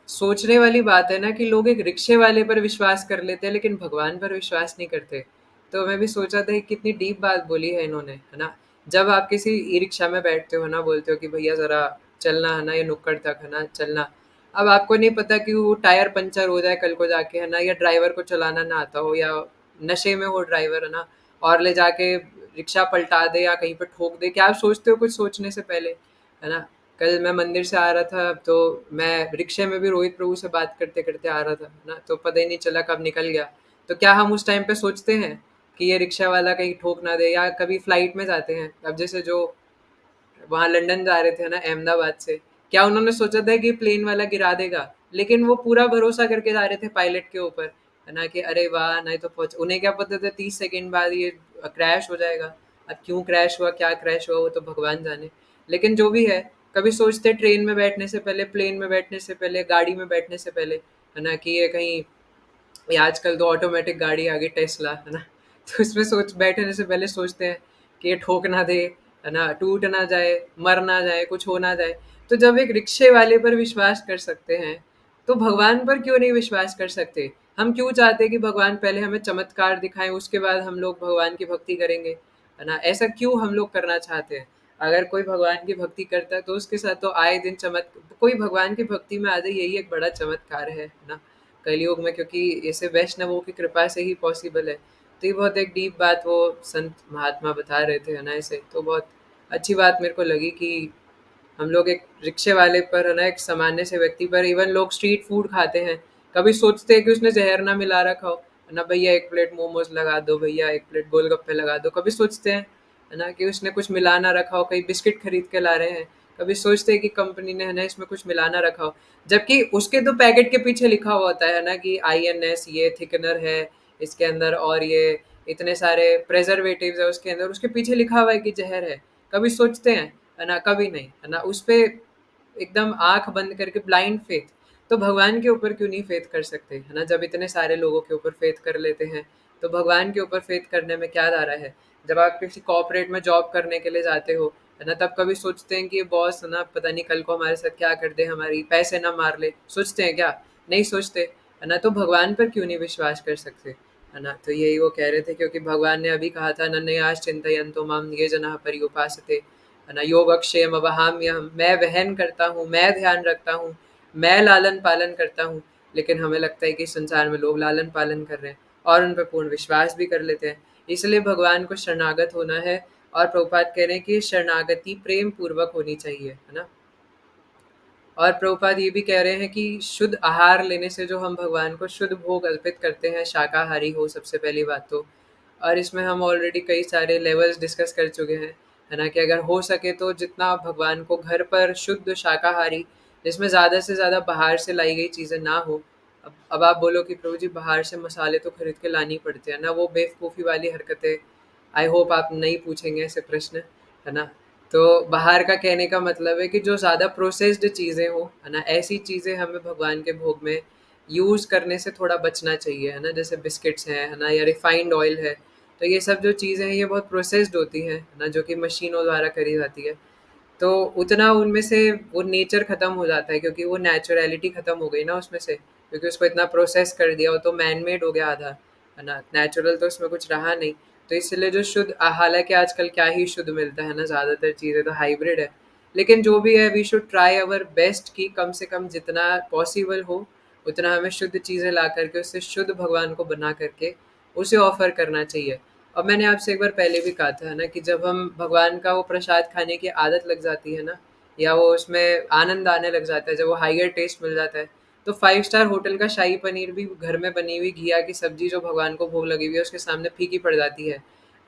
सोचने वाली बात है ना कि लोग एक रिक्शे वाले पर विश्वास कर लेते हैं लेकिन भगवान पर विश्वास नहीं करते। तो मैं भी सोचा था कि कितनी डीप बात बोली है इन्होंने, है ना। जब आप किसी ई रिक्शा में बैठते हो ना, बोलते हो कि भैया ज़रा चलना, है ना, ये नुक्कड़ तक, है ना, चलना। अब आपको नहीं पता कि वो टायर पंचर हो जाए कल को जाके, है ना, या ड्राइवर को चलाना ना आता हो, या नशे में हो ड्राइवर, है ना, और ले जाके रिक्शा पलटा दे या कहीं पर ठोक दे। क्या आप सोचते हो कुछ सोचने से पहले, है ना। कल मैं मंदिर से आ रहा था तो मैं रिक्शे में भी रोहित प्रभु से बात करते करते आ रहा था ना, तो पता ही नहीं चला कब निकल गया। तो क्या हम उस टाइम पे सोचते हैं कि ये रिक्शा वाला कहीं ठोक ना दे, या कभी फ्लाइट में जाते हैं, अब जैसे जो वहाँ लंदन जा रहे थे है ना अहमदाबाद से, क्या उन्होंने सोचा था कि प्लेन वाला गिरा देगा? लेकिन वो पूरा भरोसा करके जा रहे थे पायलट के ऊपर, है ना, कि अरे वाह, नहीं तो पहुंच, उन्हें क्या पता था 30 सेकंड बाद ये क्रैश हो जाएगा। अब क्यों क्रैश हुआ, क्या क्रैश हुआ, वो तो भगवान जाने। लेकिन जो भी है, कभी सोचते ट्रेन में बैठने से पहले, प्लेन में बैठने से पहले, गाड़ी में बैठने से पहले, है ना, कि ये कहीं, ये आजकल तो ऑटोमेटिक गाड़ी आ गई टेस्ला, है ना, तो इसमें सोच बैठने से पहले सोचते हैं कि ये ठोक ना दे, है ना, टूट ना जाए, मर ना जाए, कुछ हो ना जाए। तो जब एक रिक्शे वाले पर विश्वास कर सकते हैं, तो भगवान पर क्यों नहीं विश्वास कर सकते? हम क्यों चाहते हैं कि भगवान पहले हमें चमत्कार दिखाएं, उसके बाद हम लोग भगवान की भक्ति करेंगे, है ना? ऐसा क्यों हम लोग करना चाहते हैं? अगर कोई भगवान की भक्ति करता है तो उसके साथ तो आए दिन कोई भगवान की भक्ति में आ जाए, यही एक बड़ा चमत्कार है ना, कलयुग में, क्योंकि इसे वैष्णवों की कृपा से ही पॉसिबल है। तो ये बहुत एक डीप बात वो संत महात्मा बता रहे थे, है ना, इसे तो बहुत अच्छी बात मेरे को लगी कि हम लोग एक रिक्शे वाले पर, है ना, एक सामान्य से व्यक्ति पर, इवन लोग स्ट्रीट फूड खाते हैं, कभी सोचते हैं कि उसने जहर ना मिला रखा हो, है ना, भैया एक प्लेट मोमोज लगा दो, भैया एक प्लेट गोलगप्पे लगा दो, कभी सोचते हैं, है ना, कि उसने कुछ मिला ना रखा हो, कहीं बिस्किट खरीद के ला रहे हैं, कभी सोचते हैं कि कंपनी ने, है ना, इसमें कुछ मिला ना रखा हो, जबकि उसके तो पैकेट के पीछे लिखा हुआ होता है ना, कि INS ये थिकनर है इसके अंदर, और ये इतने सारे प्रेजर्वेटिव्स है उसके अंदर, उसके पीछे लिखा हुआ है कि जहर है। कभी सोचते हैं, है ना, कभी नहीं, है ना, उस पे एकदम आंख बंद करके ब्लाइंड फेथ। तो भगवान के ऊपर क्यों नहीं फेथ कर सकते, है ना, जब इतने सारे लोगों के ऊपर फेथ कर लेते हैं, तो भगवान के ऊपर फेथ करने में क्या दारा है? जब आप किसी कॉर्पोरेट में जॉब करने के लिए जाते हो, है ना, तब कभी सोचते हैं कि बॉस, है ना, पता नहीं कल को हमारे साथ क्या कर दे, हमारी पैसे ना मार ले, सोचते हैं क्या? नहीं सोचते, है ना, तो भगवान पर क्यों नहीं विश्वास कर सकते, है ना? तो यही वो कह रहे थे, क्योंकि भगवान ने अभी कहा था, नन्नयास चिंतयन्तो माम ये जना पर्युपासते, है ना, योग अक्षयम अवहाम्यहम, मैं वहन करता हूँ, मैं ध्यान रखता हूँ, मैं लालन पालन करता हूँ। लेकिन हमें लगता है कि संसार में लोग लालन पालन कर रहे हैं और उन पर पूर्ण विश्वास भी कर लेते हैं। इसलिए भगवान को शरणागत होना है, और प्रभुपाद कह रहे हैं कि शरणागति प्रेम पूर्वक होनी चाहिए, है ना। और प्रभुपाद ये भी कह रहे हैं कि शुद्ध आहार लेने से जो हम भगवान को शुद्ध भोग अर्पित करते हैं, शाकाहारी हो सबसे पहली बात तो, और इसमें हम ऑलरेडी कई सारे लेवल्स डिस्कस कर चुके हैं, है ना, कि अगर हो सके तो जितना आप भगवान को घर पर शुद्ध शाकाहारी, जिसमें ज़्यादा से ज़्यादा बाहर से लाई गई चीज़ें ना हो। अब आप बोलो कि प्रभु जी बाहर से मसाले तो खरीद के लानी पड़ते हैं ना, वो बेवकूफ़ी वाली हरकतें, आई होप आप नहीं पूछेंगे ऐसे प्रश्न, है ना। तो बाहर का कहने का मतलब है कि जो ज़्यादा प्रोसेस्ड चीज़ें हो, है ना, ऐसी चीज़ें हमें भगवान के भोग में यूज़ करने से थोड़ा बचना चाहिए, है ना, जैसे बिस्किट्स हैं, है ना, या रिफाइंड ऑयल है। तो ये सब जो चीज़ें हैं ये बहुत प्रोसेस्ड होती हैं, है ना, जो कि मशीनों द्वारा करी जाती है। तो उतना उनमें से वो नेचर ख़त्म हो जाता है, क्योंकि वो नेचुरैलिटी ख़त्म हो गई ना उसमें से, क्योंकि उसको इतना प्रोसेस कर दिया, वो तो मैन मेड हो गया आधा, है ना, नेचुरल तो उसमें कुछ रहा नहीं। तो इसलिए जो शुद्ध, हालांकि आजकल क्या ही शुद्ध मिलता है ना, ज़्यादातर चीज़ें तो हाइब्रिड है। लेकिन जो भी है, we should try our best कि कम से कम जितना पॉसिबल हो उतना हमें शुद्ध चीज़ें ला करके, उससे शुद्ध भगवान को बना करके उसे ऑफ़र करना चाहिए। और मैंने आपसे एक बार पहले भी कहा था ना, कि जब हम भगवान का वो प्रसाद खाने की आदत लग जाती है ना, या वो उसमें आनंद आने लग जाता है, जब वो हाइयर टेस्ट मिल जाता है, तो 5 स्टार होटल का शाही पनीर भी घर में बनी हुई घिया की सब्जी जो भगवान को भोग लगी हुई है उसके सामने फीकी पड़ जाती है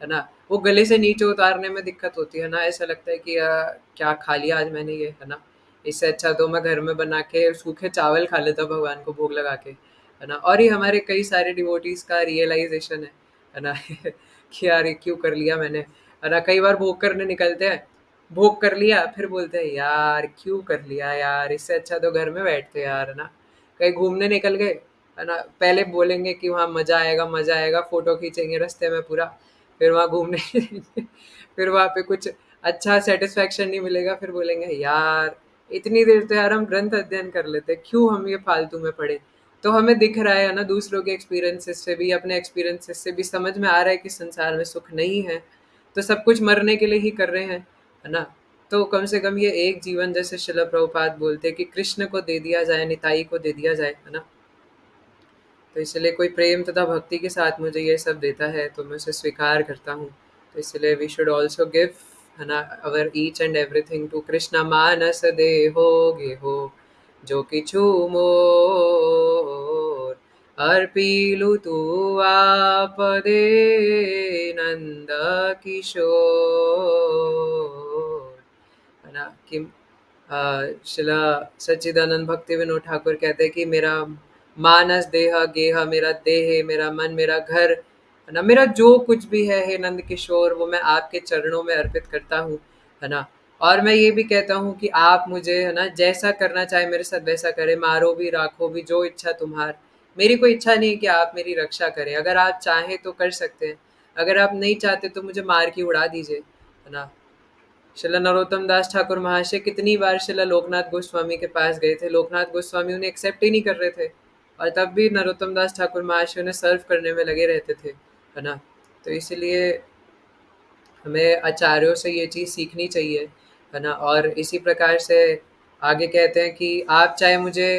ना, वो गले से नीचे उतारने में दिक्कत होती है ना, ऐसा लगता है कि क्या खा लिया आज मैंने ये, है ना। इससे अच्छा तो मैं घर में बना के सूखे चावल खा लेता भगवान को भोग लगा के, है ना। और ये हमारे कई सारे डिवोटीज का रियलाइजेशन है ना कि यार ये क्यों कर लिया मैंने, है ना। कई बार भोग करने निकलते हैं, भोग कर लिया, फिर बोलते हैं यार क्यों कर लिया यार, इससे अच्छा तो घर में बैठते यार, है ना। कहीं घूमने निकल गए, है ना, पहले बोलेंगे कि वहाँ मज़ा आएगा, फ़ोटो खींचेंगे रास्ते में पूरा, फिर वहाँ घूमने जाएंगे, फिर वहाँ पे कुछ अच्छा सेटिस्फैक्शन नहीं मिलेगा, फिर बोलेंगे यार इतनी देर तो यार हम ग्रंथ अध्ययन कर लेते, क्यों हम ये फालतू में पढ़े। तो हमें दिख रहा है ना, दूसरों के एक्सपीरियंसेस से भी, अपने एक्सपीरियंसेस से भी समझ में आ रहा है कि संसार में सुख नहीं है, तो सब कुछ मरने के लिए ही कर रहे हैं, है ना। तो कम से कम ये एक जीवन, जैसे शिला प्रभुपाद बोलते हैं कि कृष्ण को दे दिया जाए, निताई को दे दिया जाए, है ना। तो इसलिए कोई प्रेम तथा भक्ति के साथ मुझे ये सब देता है तो मैं उसे स्वीकार करता हूँ। तो इसलिए वी शुड ऑल्सो गिव, है ना, our each and everything to Krishna मानस दे हो गे हो, जो किछु मोर अर्पीलु तू आप दे नंद किशोर। कि शिला सच्चिदानंद भक्ति विनोद ठाकुर कहते हैं कि मेरा मानस देह गेह, मेरा देह, मेरा मन, मेरा घर, है ना, मेरा जो कुछ भी है हे नंद किशोर, वो मैं आपके चरणों में अर्पित करता हूँ, है ना। और मैं ये भी कहता हूँ कि आप मुझे, है ना, जैसा करना चाहे मेरे साथ वैसा करें, मारो भी राखो भी, जो इच्छा तुम्हार। मेरी कोई इच्छा नहीं है कि आप मेरी रक्षा करें, अगर आप चाहें तो कर सकते हैं, अगर आप नहीं चाहते तो मुझे मार के उड़ा दीजिए, है ना। शिला नरोत्तम दास ठाकुर महाशय कितनी बार शिला लोकनाथ गोस्वामी के पास गए थे, लोकनाथ गोस्वामी उन्हें एक्सेप्ट ही नहीं कर रहे थे, और तब भी नरोत्तम दास ठाकुर महाशय उन्हें सर्व करने में लगे रहते थे, है ना। तो इसलिए हमें आचार्यों से ये चीज़ सीखनी चाहिए, है ना। और इसी प्रकार से आगे कहते हैं कि आप चाहे मुझे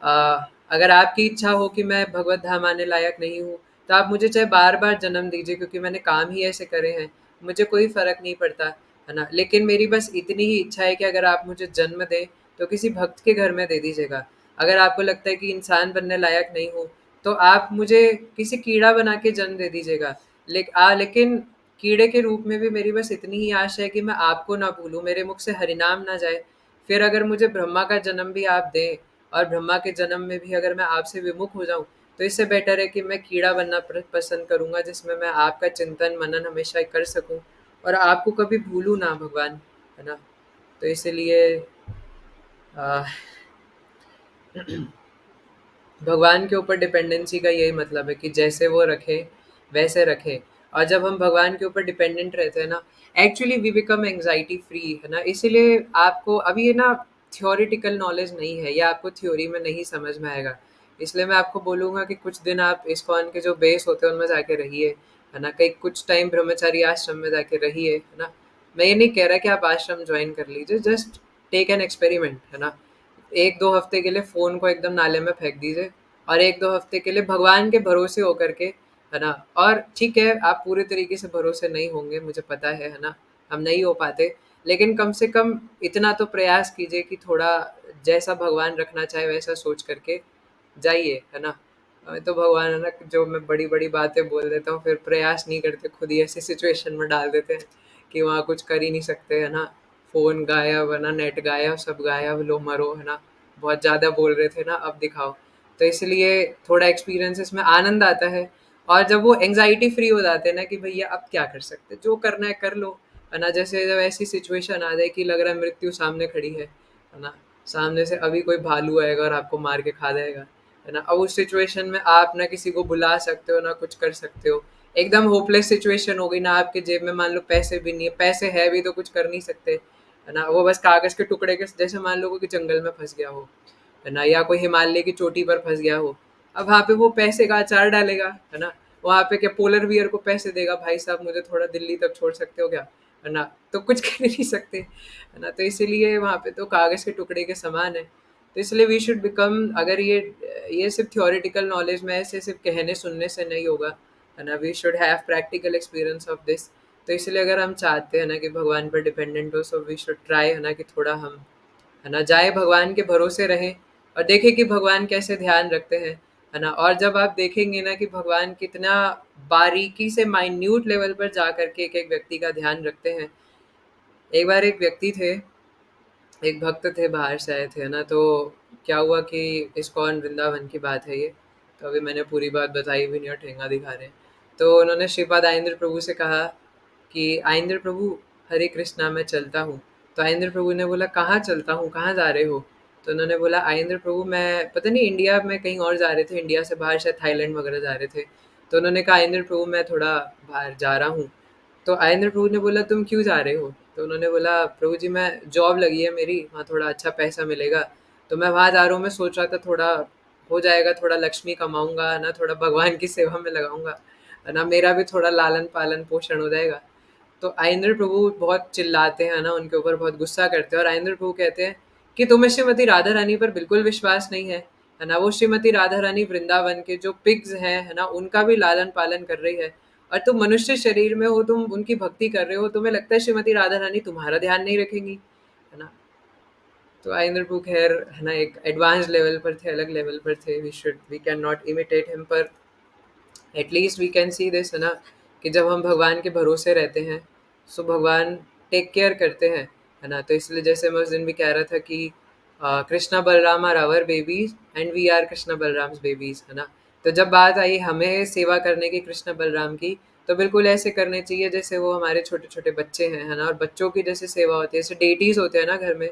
अगर आपकी इच्छा हो कि मैं भगवत धाम आने लायक नहीं हूँ, तो आप मुझे चाहे बार बार जन्म दीजिए, क्योंकि मैंने काम ही ऐसे करे हैं, मुझे कोई फ़र्क नहीं पड़ता, है ना। लेकिन मेरी बस इतनी ही इच्छा है कि अगर आप मुझे जन्म दें तो किसी भक्त के घर में दे दीजिएगा। अगर आपको लगता है कि इंसान बनने लायक नहीं हूँ, तो आप मुझे किसी कीड़ा बना के जन्म दे दीजिएगा। लेकिन कीड़े के रूप में भी मेरी बस इतनी ही आशा है कि मैं आपको ना भूलूँ, मेरे मुख से हरिनाम ना जाए। फिर अगर मुझे ब्रह्मा का जन्म भी आप दें, और ब्रह्मा के जन्म में भी अगर मैं आपसे विमुख हो जाऊँ, तो इससे बेटर है कि मैं कीड़ा बनना पसंद करूँगा, जिसमें मैं आपका चिंतन मनन हमेशा कर सकूँ और आपको कभी भूलूँ ना भगवान, है ना। तो इसलिए अ, भगवान के ऊपर डिपेंडेंसी का यही मतलब है कि जैसे वो रखे वैसे रखे। और जब हम भगवान के ऊपर डिपेंडेंट रहते हैं ना, actually we become anxiety free, है ना। इसीलिए आपको अभी ये ना थियोरिटिकल नॉलेज नहीं है, या आपको थ्योरी में नहीं समझ में आएगा, इसलिए मैं आपको बोलूँगा कि कुछ दिन आप इस्कॉन के जो बेस होते हैं उनमें जाके रहिए, है ना। कहीं कुछ टाइम ब्रह्मचारी आश्रम में जाके रहिए, है ना। मैं ये नहीं कह रहा कि आप आश्रम ज्वाइन कर लीजिए, जस्ट टेक एन एक्सपेरिमेंट, है ना। 1-2 हफ्ते के लिए फ़ोन को एकदम नाले में फेंक दीजिए, और 1-2 हफ्ते के लिए भगवान के भरोसे होकर के, है ना। और ठीक है, आप पूरे तरीके से भरोसे नहीं होंगे, मुझे पता है ना, हम नहीं हो पाते, लेकिन कम से कम इतना तो प्रयास कीजिए कि थोड़ा जैसा भगवान रखना चाहे वैसा सोच करके जाइए, है ना। तो भगवान, है ना, जो मैं बड़ी-बड़ी बातें बोल देता हूँ, फिर प्रयास नहीं करते, खुद ही ऐसी सिचुएशन में डाल देते हैं कि वहाँ कुछ कर ही नहीं सकते, है ना। फ़ोन गायब, है ना, नेट गायब, सब गायब, लो मरो, है ना। बहुत ज़्यादा बोल रहे थे ना, अब दिखाओ। तो इसलिए थोड़ा एक्सपीरियंसेस में आनंद आता है, और जब वो एंग्जाइटी फ्री हो जाते हैं ना कि भैया अब क्या कर सकते, जो करना है कर लो, है ना। जैसे जब ऐसी सिचुएशन आ जाए कि लग रहा है मृत्यु सामने खड़ी है ना, सामने से अभी कोई भालू आएगा और आपको मार के खा जाएगा, है ना। अब उस सिचुएशन में आप ना किसी को बुला सकते हो ना कुछ कर सकते हो, एकदम होपलेस सिचुएशन हो गई ना, आपके जेब में मान लो पैसे भी नहीं है, पैसे है भी तो कुछ कर नहीं सकते, है ना। वो बस कागज के टुकड़े के जैसे, मान लो कि जंगल में फंस गया हो, है ना, या कोई हिमालय की चोटी पर फंस गया हो। अब वहाँ पे वो पैसे का अचार डालेगा, है ना। वहाँ पे क्या पोलर बियर को पैसे देगा, भाई साहब मुझे थोड़ा दिल्ली तक छोड़ सकते हो क्या, है ना। तो कुछ कर नहीं सकते, है ना। तो इसीलिए वहाँ पे तो कागज के टुकड़े के समान है। तो इसलिए वी शुड बिकम, अगर ये सिर्फ थियोरिटिकल नॉलेज में ऐसे सिर्फ कहने सुनने से नहीं होगा, है ना। We should have practical experience of this. तो इसलिए अगर हम चाहते हैं ना कि भगवान पर डिपेंडेंट हो, सो वी शुड ट्राई, है ना, कि थोड़ा हम, है ना, जाए भगवान के भरोसे रहें, और देखें कि भगवान कैसे ध्यान रखते हैं, है ना। और जब आप देखेंगे ना कि भगवान कितना बारीकी से माइन्यूट लेवल पर जा करके एक एक व्यक्ति का ध्यान रखते हैं। एक बार एक व्यक्ति थे, एक भक्त थे, बाहर से आए थे, है ना। तो क्या हुआ कि इस्कॉन वृंदावन की बात है ये, तो अभी मैंने पूरी बात बताई भी नहीं और ठेंगा दिखा रहे हैं। तो उन्होंने श्रीपाद आइंद्र प्रभु से कहा कि आइंद्र प्रभु, हरे कृष्णा, मैं चलता हूँ। तो आइंद्र प्रभु ने बोला, कहाँ चलता हूँ, कहाँ जा रहे हो। तो उन्होंने बोला, आइंद्र प्रभु मैं पता नहीं इंडिया में कहीं और जा रहे थे, इंडिया से बाहर शायद थाईलैंड वगैरह जा रहे थे। तो उन्होंने कहा, आइंद्र प्रभु मैं थोड़ा बाहर जा रहा हूँ। तो आयेंद्र प्रभु ने बोला, तुम क्यों जा रहे हो। तो उन्होंने बोला, प्रभु जी मैं जॉब लगी है मेरी, वहाँ थोड़ा अच्छा पैसा मिलेगा, तो मैं वहाँ जा रहा हूँ। मैं सोच रहा था थोड़ा हो जाएगा, थोड़ा लक्ष्मी कमाऊंगा, है ना, थोड़ा भगवान की सेवा में लगाऊंगा, है ना, मेरा भी थोड़ा लालन पालन पोषण हो जाएगा। तो आयेंद्र प्रभु बहुत चिल्लाते हैं ना, उनके ऊपर बहुत गुस्सा करते हैं, और आयेंद्र प्रभु कहते हैं कि तुम्हें श्रीमती राधा रानी पर बिल्कुल विश्वास नहीं है ना। वो श्रीमती राधा रानी वृंदावन के जो पिग्स हैं, है ना, उनका भी लालन पालन कर रही है, और तुम मनुष्य शरीर में हो, तुम उनकी भक्ति कर रहे हो, तुम्हें लगता है श्रीमती राधा रानी तुम्हारा ध्यान नहीं रखेंगी, है ना। तो आइंद्र प्रभु खैर, है ना, एक एडवांस लेवल पर थे, अलग लेवल पर थे। We can not imitate him, पर at least we can see this, है ना, कि जब हम भगवान के भरोसे रहते हैं, सो भगवान टेक केयर करते हैं, है ना। तो इसलिए जैसे मैं उस दिन भी कह रहा था कि Krishna Balaram are our babies and we are Krishna Balaram's babies, है ना। तो जब बात आई हमें सेवा करने की कृष्ण बलराम की, तो बिल्कुल ऐसे करने चाहिए जैसे वो हमारे छोटे छोटे बच्चे हैं, है ना। और बच्चों की जैसे सेवा होती है, जैसे डेटीज होते हैं ना घर में,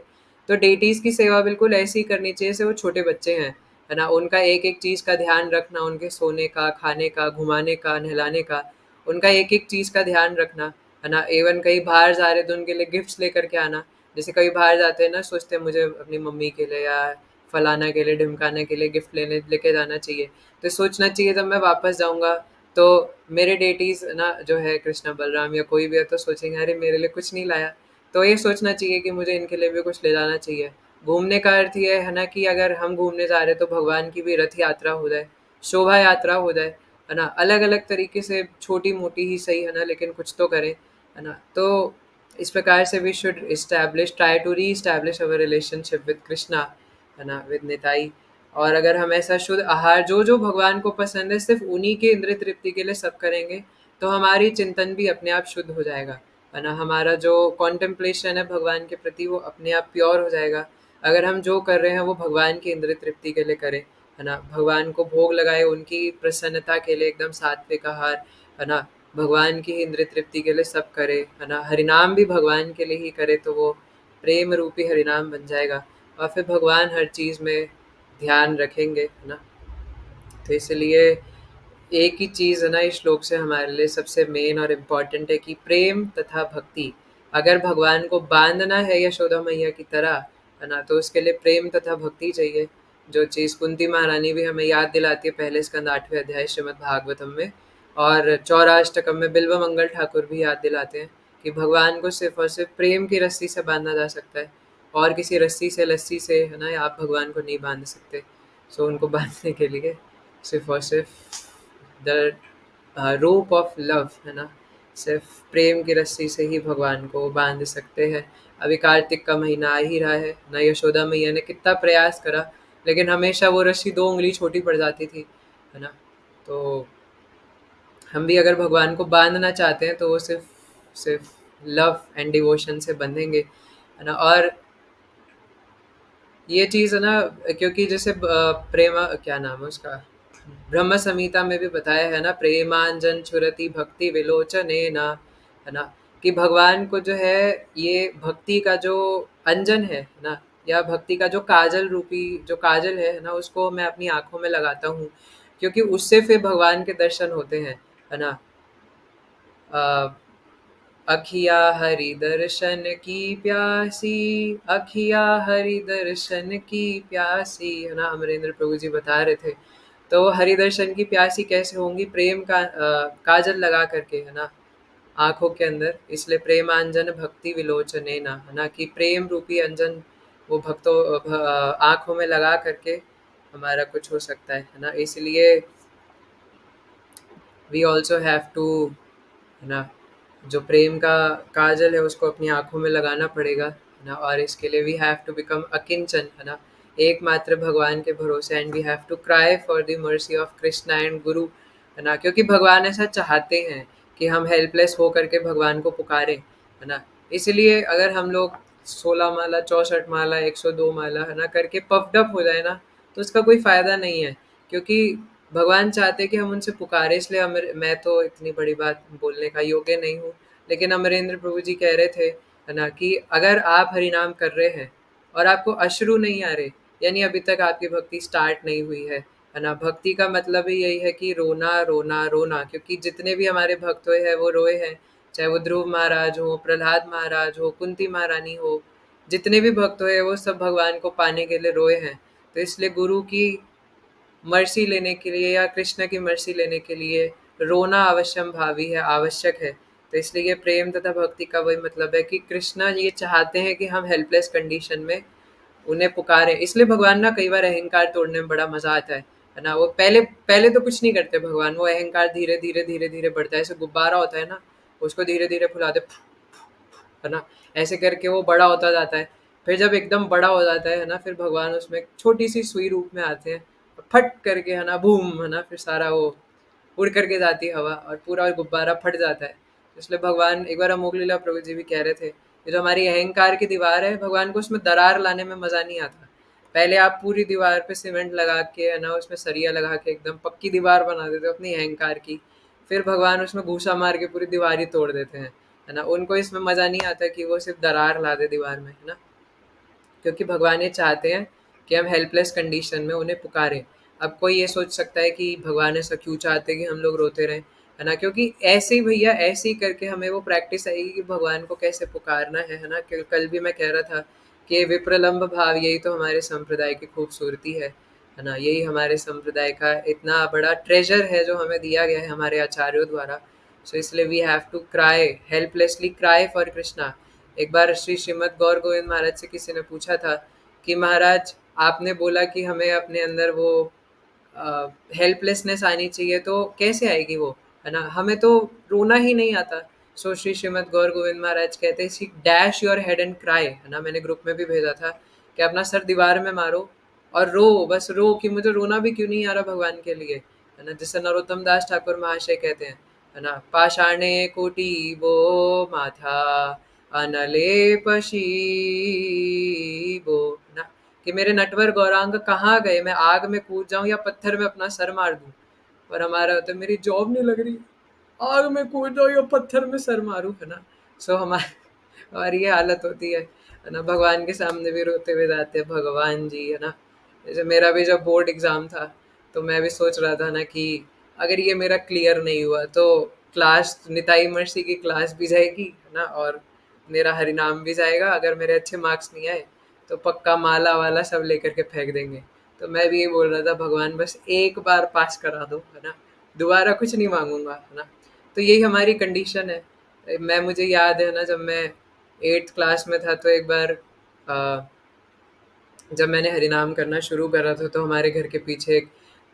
तो डेटीज की सेवा बिल्कुल ऐसी ही करनी चाहिए जैसे वो छोटे बच्चे हैं, है ना। उनका एक एक चीज़ का ध्यान रखना, उनके सोने का, खाने का, घुमाने का, नहलाने का, उनका एक एक चीज़ का ध्यान रखना, है ना। इवन कहीं बाहर जा रहे तो उनके लिए गिफ्ट्स लेकर के आना। जैसे कभी बाहर जाते हैं ना, सोचते हैं मुझे अपनी मम्मी के लिए या फलाना के लिए, ढिमकाने के लिए गिफ्ट लेके जाना चाहिए। तो सोचना चाहिए जब मैं वापस जाऊँगा तो मेरे डेटीज़ ना जो है कृष्णा बलराम या कोई भी है, तो सोचेंगे अरे मेरे लिए कुछ नहीं लाया। तो ये सोचना चाहिए कि मुझे इनके लिए भी कुछ ले जाना चाहिए। घूमने का अर्थ ये है ना कि अगर हम घूमने जा रहे हैं तो भगवान की भी रथ यात्रा हो जाए, शोभा यात्रा हो जाए, है ना। अलग अलग तरीके से छोटी मोटी ही सही, है ना, लेकिन कुछ तो करें, है ना। तो इस प्रकार से we should establish, try to reestablish our relationship with Krishna, है ना, विद निताई। और अगर हम ऐसा शुद्ध आहार जो जो भगवान को पसंद है सिर्फ उन्हीं के इंद्रिय तृप्ति के लिए सब करेंगे, तो हमारी चिंतन भी अपने आप शुद्ध हो जाएगा, है ना। हमारा जो कॉन्टेम्पलेशन है भगवान के प्रति वो अपने आप प्योर हो जाएगा। अगर हम जो कर रहे हैं वो भगवान की इंद्रिय तृप्ति के लिए करें, है ना, भगवान को भोग लगाए उनकी प्रसन्नता के लिए, एकदम सात्विक आहार, है ना, भगवान की ही इंद्रिय तृप्ति के लिए सब करे, है ना। हरिनाम भी भगवान के लिए ही करे तो वो प्रेम रूपी हरिनाम बन जाएगा, और फिर भगवान हर चीज़ में ध्यान रखेंगे, है ना। तो इसलिए एक ही चीज़ है ना इस श्लोक से हमारे लिए सबसे मेन और इम्पॉर्टेंट है कि प्रेम तथा भक्ति। अगर भगवान को बांधना है यशोदा मैया की तरह, है ना, तो उसके लिए प्रेम तथा भक्ति चाहिए। जो चीज़ कुंती महारानी भी हमें याद दिलाती है पहले स्कंद 8वें अध्याय श्रीमद् भागवतम में, और चौराष्टकम में बिल्व मंगल ठाकुर भी याद दिलाते हैं कि भगवान को सिर्फ और सिर्फ प्रेम की रस्सी से बांधा जा सकता है, और किसी रस्सी से लस्सी से, है ना, आप भगवान को नहीं बांध सकते। सो उनको बांधने के लिए सिर्फ और सिर्फ द रोप ऑफ लव, है ना, सिर्फ प्रेम की रस्सी से ही भगवान को बांध सकते हैं। अभी कार्तिक का महीना आ ही रहा है ना, यशोदा मैया ने कितना प्रयास करा, लेकिन हमेशा वो रस्सी 2 उंगली छोटी पड़ जाती थी, है ना। तो हम भी अगर भगवान को बांधना चाहते हैं तो वो सिर्फ सिर्फ लव एंड डिवोशन से बंधेंगे, है ना। और ये चीज़ है ना, क्योंकि जैसे प्रेमा क्या नाम है उसका, ब्रह्म संहिता में भी बताया है ना, प्रेमांजन छुरति भक्ति विलोचने ना, है ना, कि भगवान को जो है ये भक्ति का जो अंजन है ना, या भक्ति का जो काजल रूपी जो काजल है ना, उसको मैं अपनी आंखों में लगाता हूँ, क्योंकि उससे फिर भगवान के दर्शन होते हैं, है ना। अ, अखिया हरि दर्शन की प्यासी, अखिया हरि दर्शन की प्यासी, है ना, अमरेंद्र प्रभु जी बता रहे थे। तो हरि दर्शन की प्यासी कैसे होंगी, प्रेम का काजल लगा करके, है ना, आंखों के अंदर। इसलिए प्रेमांजन भक्ति विलोचने ना, है ना, कि प्रेम रूपी अंजन वो भक्तों आंखों में लगा करके हमारा कुछ हो सकता है ना। इसलिए वी ऑल्सो हैव टू, है ना, जो प्रेम का काजल है उसको अपनी आंखों में लगाना पड़ेगा, है ना। और इसके लिए वी हैव टू बिकम अकिंचन, है ना, एकमात्र भगवान के भरोसे, and we have to cry for the mercy of Krishna and guru, है ना, क्योंकि भगवान ऐसा चाहते हैं कि हम हेल्पलेस हो करके भगवान को पुकारें, है ना। इसलिए अगर हम लोग 16 माला 64 माला 102 माला, है ना, करके पफ्ड अप हो जाए ना, तो उसका कोई फ़ायदा नहीं है, क्योंकि भगवान चाहते कि हम उनसे पुकारें। इसलिए मैं तो इतनी बड़ी बात बोलने का योग्य नहीं हूँ, लेकिन अमरेंद्र प्रभु जी कह रहे थे, है ना, कि अगर आप हरिनाम कर रहे हैं और आपको अश्रु नहीं आ रहे, यानी अभी तक आपकी भक्ति स्टार्ट नहीं हुई है ना। भक्ति का मतलब ही यही है कि रोना रोना रोना, क्योंकि जितने भी हमारे भक्त हुए हैं वो रोए हैं, चाहे वो ध्रुव महाराज हो, प्रहलाद महाराज हो, कुंती महारानी हो, जितने भी भक्त हुए वो सब भगवान को पाने के लिए रोए हैं। तो इसलिए गुरु की मर्सी लेने के लिए या कृष्ण की मर्सी लेने के लिए रोना अवश्यम भावी है, आवश्यक है। तो इसलिए ये प्रेम तथा भक्ति का वही मतलब है कि कृष्णा ये चाहते हैं कि हम हेल्पलेस कंडीशन में उन्हें पुकारें। इसलिए भगवान ना कई बार अहंकार तोड़ने में बड़ा मजा आता है ना। वो पहले पहले तो कुछ नहीं करते भगवान, वो अहंकार धीरे धीरे धीरे धीरे बढ़ता है, ऐसे गुब्बारा होता है ना, उसको धीरे धीरे फुलाते, है ना, ऐसे करके वो बड़ा होता जाता है। फिर जब एकदम बड़ा हो जाता है ना, फिर भगवान उसमें एक छोटी सी सुई रूप में आते हैं, और फट करके, है ना, बूम, है ना, फिर सारा वो उड़ करके जाती है हवा और पूरा गुब्बारा फट जाता है। इसलिए भगवान, एक बार अमोघ लीला प्रभु जी भी कह रहे थे ये जो हमारी अहंकार की दीवार है, भगवान को उसमें दरार लाने में मज़ा नहीं आता। पहले आप पूरी दीवार पे सीमेंट लगा के है ना, उसमें सरिया लगा के एकदम पक्की दीवार बना देते हो अपनी अहंकार की, फिर भगवान उसमें घूसा मार के पूरी दीवार ही तोड़ देते हैं, है ना। उनको इसमें मज़ा नहीं आता कि वो सिर्फ दरार ला दे दीवार में, है ना। क्योंकि भगवान ये चाहते हैं कि हम हेल्पलेस कंडीशन में उन्हें पुकारें। अब कोई ये सोच सकता है कि भगवान ऐसा क्यों चाहते हैं कि हम लोग रोते रहें, है ना। क्योंकि ऐसे ही भैया, ऐसे ही करके हमें वो प्रैक्टिस आएगी कि भगवान को कैसे पुकारना है ना। कल भी मैं कह रहा था कि ये विप्रलम्ब भाव, यही तो हमारे संप्रदाय की खूबसूरती है ना। यही हमारे संप्रदाय का इतना बड़ा ट्रेजर है जो हमें दिया गया है हमारे आचार्यों द्वारा। सो इसलिए we have to cry, helplessly cry for Krishna. एक बार श्री श्रीमद् गौर गोविंद महाराज से किसी ने पूछा था कि महाराज, आपने बोला कि हमें अपने अंदर वो हेल्पलेसनेस आनी चाहिए, तो कैसे आएगी वो, है ना। हमें तो रोना ही नहीं आता। सो श्री श्रीमद् गौर गोविंद महाराज कहते हैं, dash your head and cry, है ना। मैंने ग्रुप में भी भेजा था कि अपना सर दीवार में मारो और रो, बस रो कि मुझे रोना भी क्यों नहीं आ रहा भगवान के लिए, है ना। जिसे नरोत्तम दास ठाकुर महाशय कहते हैं, है ना, पाषाणे कोटि वो माथा अनलेप शीबो, ना, कि मेरे नटवर गौरांग कहाँ गए, मैं आग में कूद जाऊं या पत्थर में अपना सर मार दूं। पर हमारा होता है, मेरी जॉब नहीं लग रही, आग में कूद जाऊं या पत्थर में सर मारूं, है ना। सो हमारी हमारी ये हालत होती है ना। भगवान के सामने भी रोते हुए जाते हैं, भगवान जी, है ना। जैसे मेरा भी जब बोर्ड एग्ज़ाम था, तो मैं भी सोच रहा था ना कि अगर ये मेरा क्लियर नहीं हुआ तो क्लास, निताई मर्सी की क्लास भी जाएगी, है ना, और मेरा हरिनाम भी जाएगा। अगर मेरे अच्छे मार्क्स नहीं आए तो पक्का माला वाला सब लेकर के फेंक देंगे। तो मैं भी ये बोल रहा था, भगवान बस एक बार पास करा दो, है ना, दोबारा कुछ नहीं मांगूंगा, है ना। तो यही हमारी कंडीशन है। मैं, मुझे याद है ना, जब मैं 8th क्लास में था, तो एक बार अ, जब मैंने हरिनाम करना शुरू करा था, तो हमारे घर के पीछे एक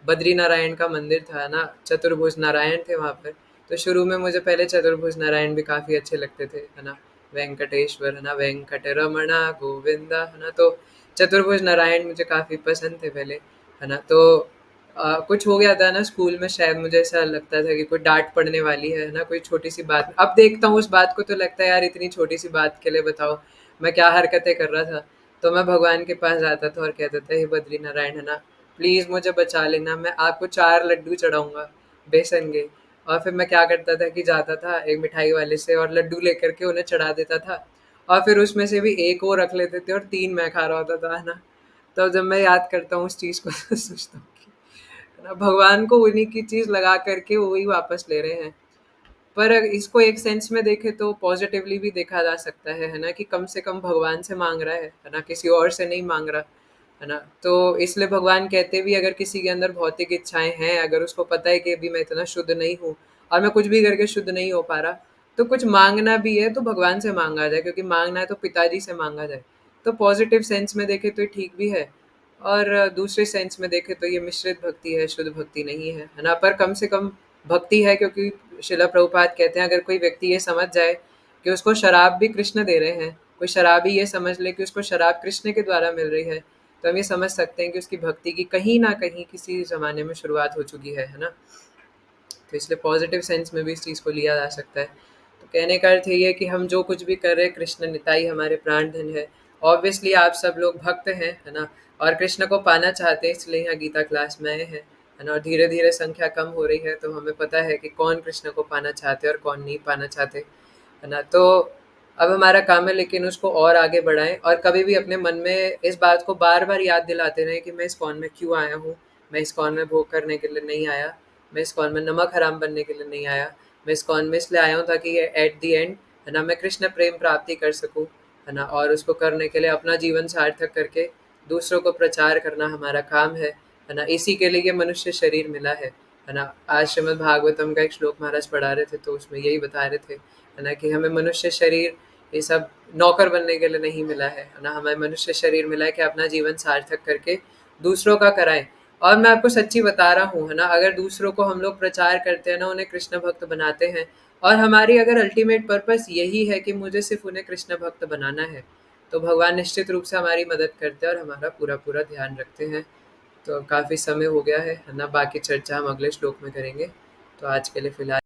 बद्री नारायण का मंदिर था ना, चतुर्भुज नारायण थे वहाँ पर। तो शुरू में मुझे पहले चतुर्भुज नारायण भी काफ़ी अच्छे लगते थे, है ना। वेंकटेश्वर, है ना, वेंकटरमणा गोविंदा, है ना। तो चतुर्भुज नारायण मुझे काफ़ी पसंद थे पहले, है ना। तो कुछ हो गया था ना स्कूल में, शायद मुझे ऐसा लगता था कि कोई डांट पड़ने वाली है ना, कोई छोटी सी बात। अब देखता हूँ उस बात को, तो लगता है यार इतनी छोटी सी बात के लिए बताओ मैं क्या हरकतें कर रहा था। तो मैं भगवान के पास जाता था और कहता था, हे बद्री नारायण, है ना, प्लीज़ मुझे बचा लेना, मैं आपको 4 लड्डू चढ़ाऊंगा बेसन के। और फिर मैं क्या करता था कि जाता था एक मिठाई वाले से और लड्डू लेकर के उन्हें चढ़ा देता था, और फिर उसमें से भी एक वो रख लेते थे और 3 मैं खा रहा होता था, है ना। तो जब मैं याद करता हूँ उस चीज़ को तो सोचता हूँ कि, है ना, भगवान को उन्हीं की चीज़ लगा करके वही वापस ले रहे हैं। पर इसको एक सेंस में देखें तो पॉजिटिवली भी देखा जा सकता है ना, कि कम से कम भगवान से मांग रहा है ना, किसी और से नहीं मांग रहा, है ना। तो इसलिए भगवान कहते भी, अगर किसी के अंदर भौतिक इच्छाएं हैं, अगर उसको पता है कि अभी मैं इतना शुद्ध नहीं हूँ और मैं कुछ भी करके शुद्ध नहीं हो पा रहा, तो कुछ मांगना भी है तो भगवान से मांगा जाए, क्योंकि मांगना है तो पिताजी से मांगा जाए। तो पॉजिटिव सेंस में देखें तो ये ठीक भी है, और दूसरे सेंस में देखें तो ये मिश्रित भक्ति है, शुद्ध भक्ति नहीं है ना। पर कम से कम भक्ति है, क्योंकि शिला प्रभुपाद कहते हैं, अगर कोई व्यक्ति ये समझ जाए कि उसको शराब भी कृष्ण दे रहे हैं, कोई शराबी ये समझ ले कि उसको शराब कृष्ण के द्वारा मिल रही है, तो हम ये समझ सकते हैं कि उसकी भक्ति की कहीं ना कहीं किसी ज़माने में शुरुआत हो चुकी है ना। तो इसलिए पॉजिटिव सेंस में भी इस चीज़ को लिया जा सकता है। तो कहने का अर्थ ये है कि हम जो कुछ भी कर रहे हैं, कृष्ण निताई हमारे प्राण धन है। ऑब्वियसली आप सब लोग भक्त हैं, है ना, और कृष्ण को पाना चाहते हैं, इसलिए यहाँ गीता क्लास में आए हैं, है ना। और धीरे धीरे संख्या कम हो रही है, तो हमें पता है कि कौन कृष्ण को पाना चाहते हैं और कौन नहीं पाना चाहते, है ना। तो अब हमारा काम है, लेकिन उसको और आगे बढ़ाएं, और कभी भी अपने मन में इस बात को बार बार याद दिलाते रहें कि मैं इस कौन में क्यों आया हूँ। मैं इस कौन में भोग करने के लिए नहीं आया, मैं इस कौन में नमक हराम बनने के लिए नहीं आया, मैं इस कौन में इसलिए आया हूँ ताकि एट दी एंड, है ना, मैं कृष्ण प्रेम प्राप्ति कर सकूँ, है ना। और उसको करने के लिए अपना जीवन सार्थक करके दूसरों को प्रचार करना हमारा काम है ना। इसी के लिए ये मनुष्य शरीर मिला है ना। आज श्रीमद् भागवतम का एक श्लोक महाराज पढ़ा रहे थे, तो उसमें यही बता रहे थे, है ना, कि हमें मनुष्य शरीर ये सब नौकर बनने के लिए नहीं मिला है ना। हमें मनुष्य शरीर मिला है कि अपना जीवन सार्थक करके दूसरों का कराएं। और मैं आपको सच्ची बता रहा हूँ, है ना, अगर दूसरों को हम लोग प्रचार करते हैं ना, उन्हें कृष्ण भक्त बनाते हैं, और हमारी अगर अल्टीमेट पर्पस यही है कि मुझे सिर्फ उन्हें कृष्ण भक्त बनाना है, तो भगवान निश्चित रूप से हमारी मदद करते हैं और हमारा पूरा पूरा ध्यान रखते हैं। तो काफ़ी समय हो गया है ना, बाकी चर्चा हम अगले श्लोक में करेंगे। तो आज के लिए फ़िलहाल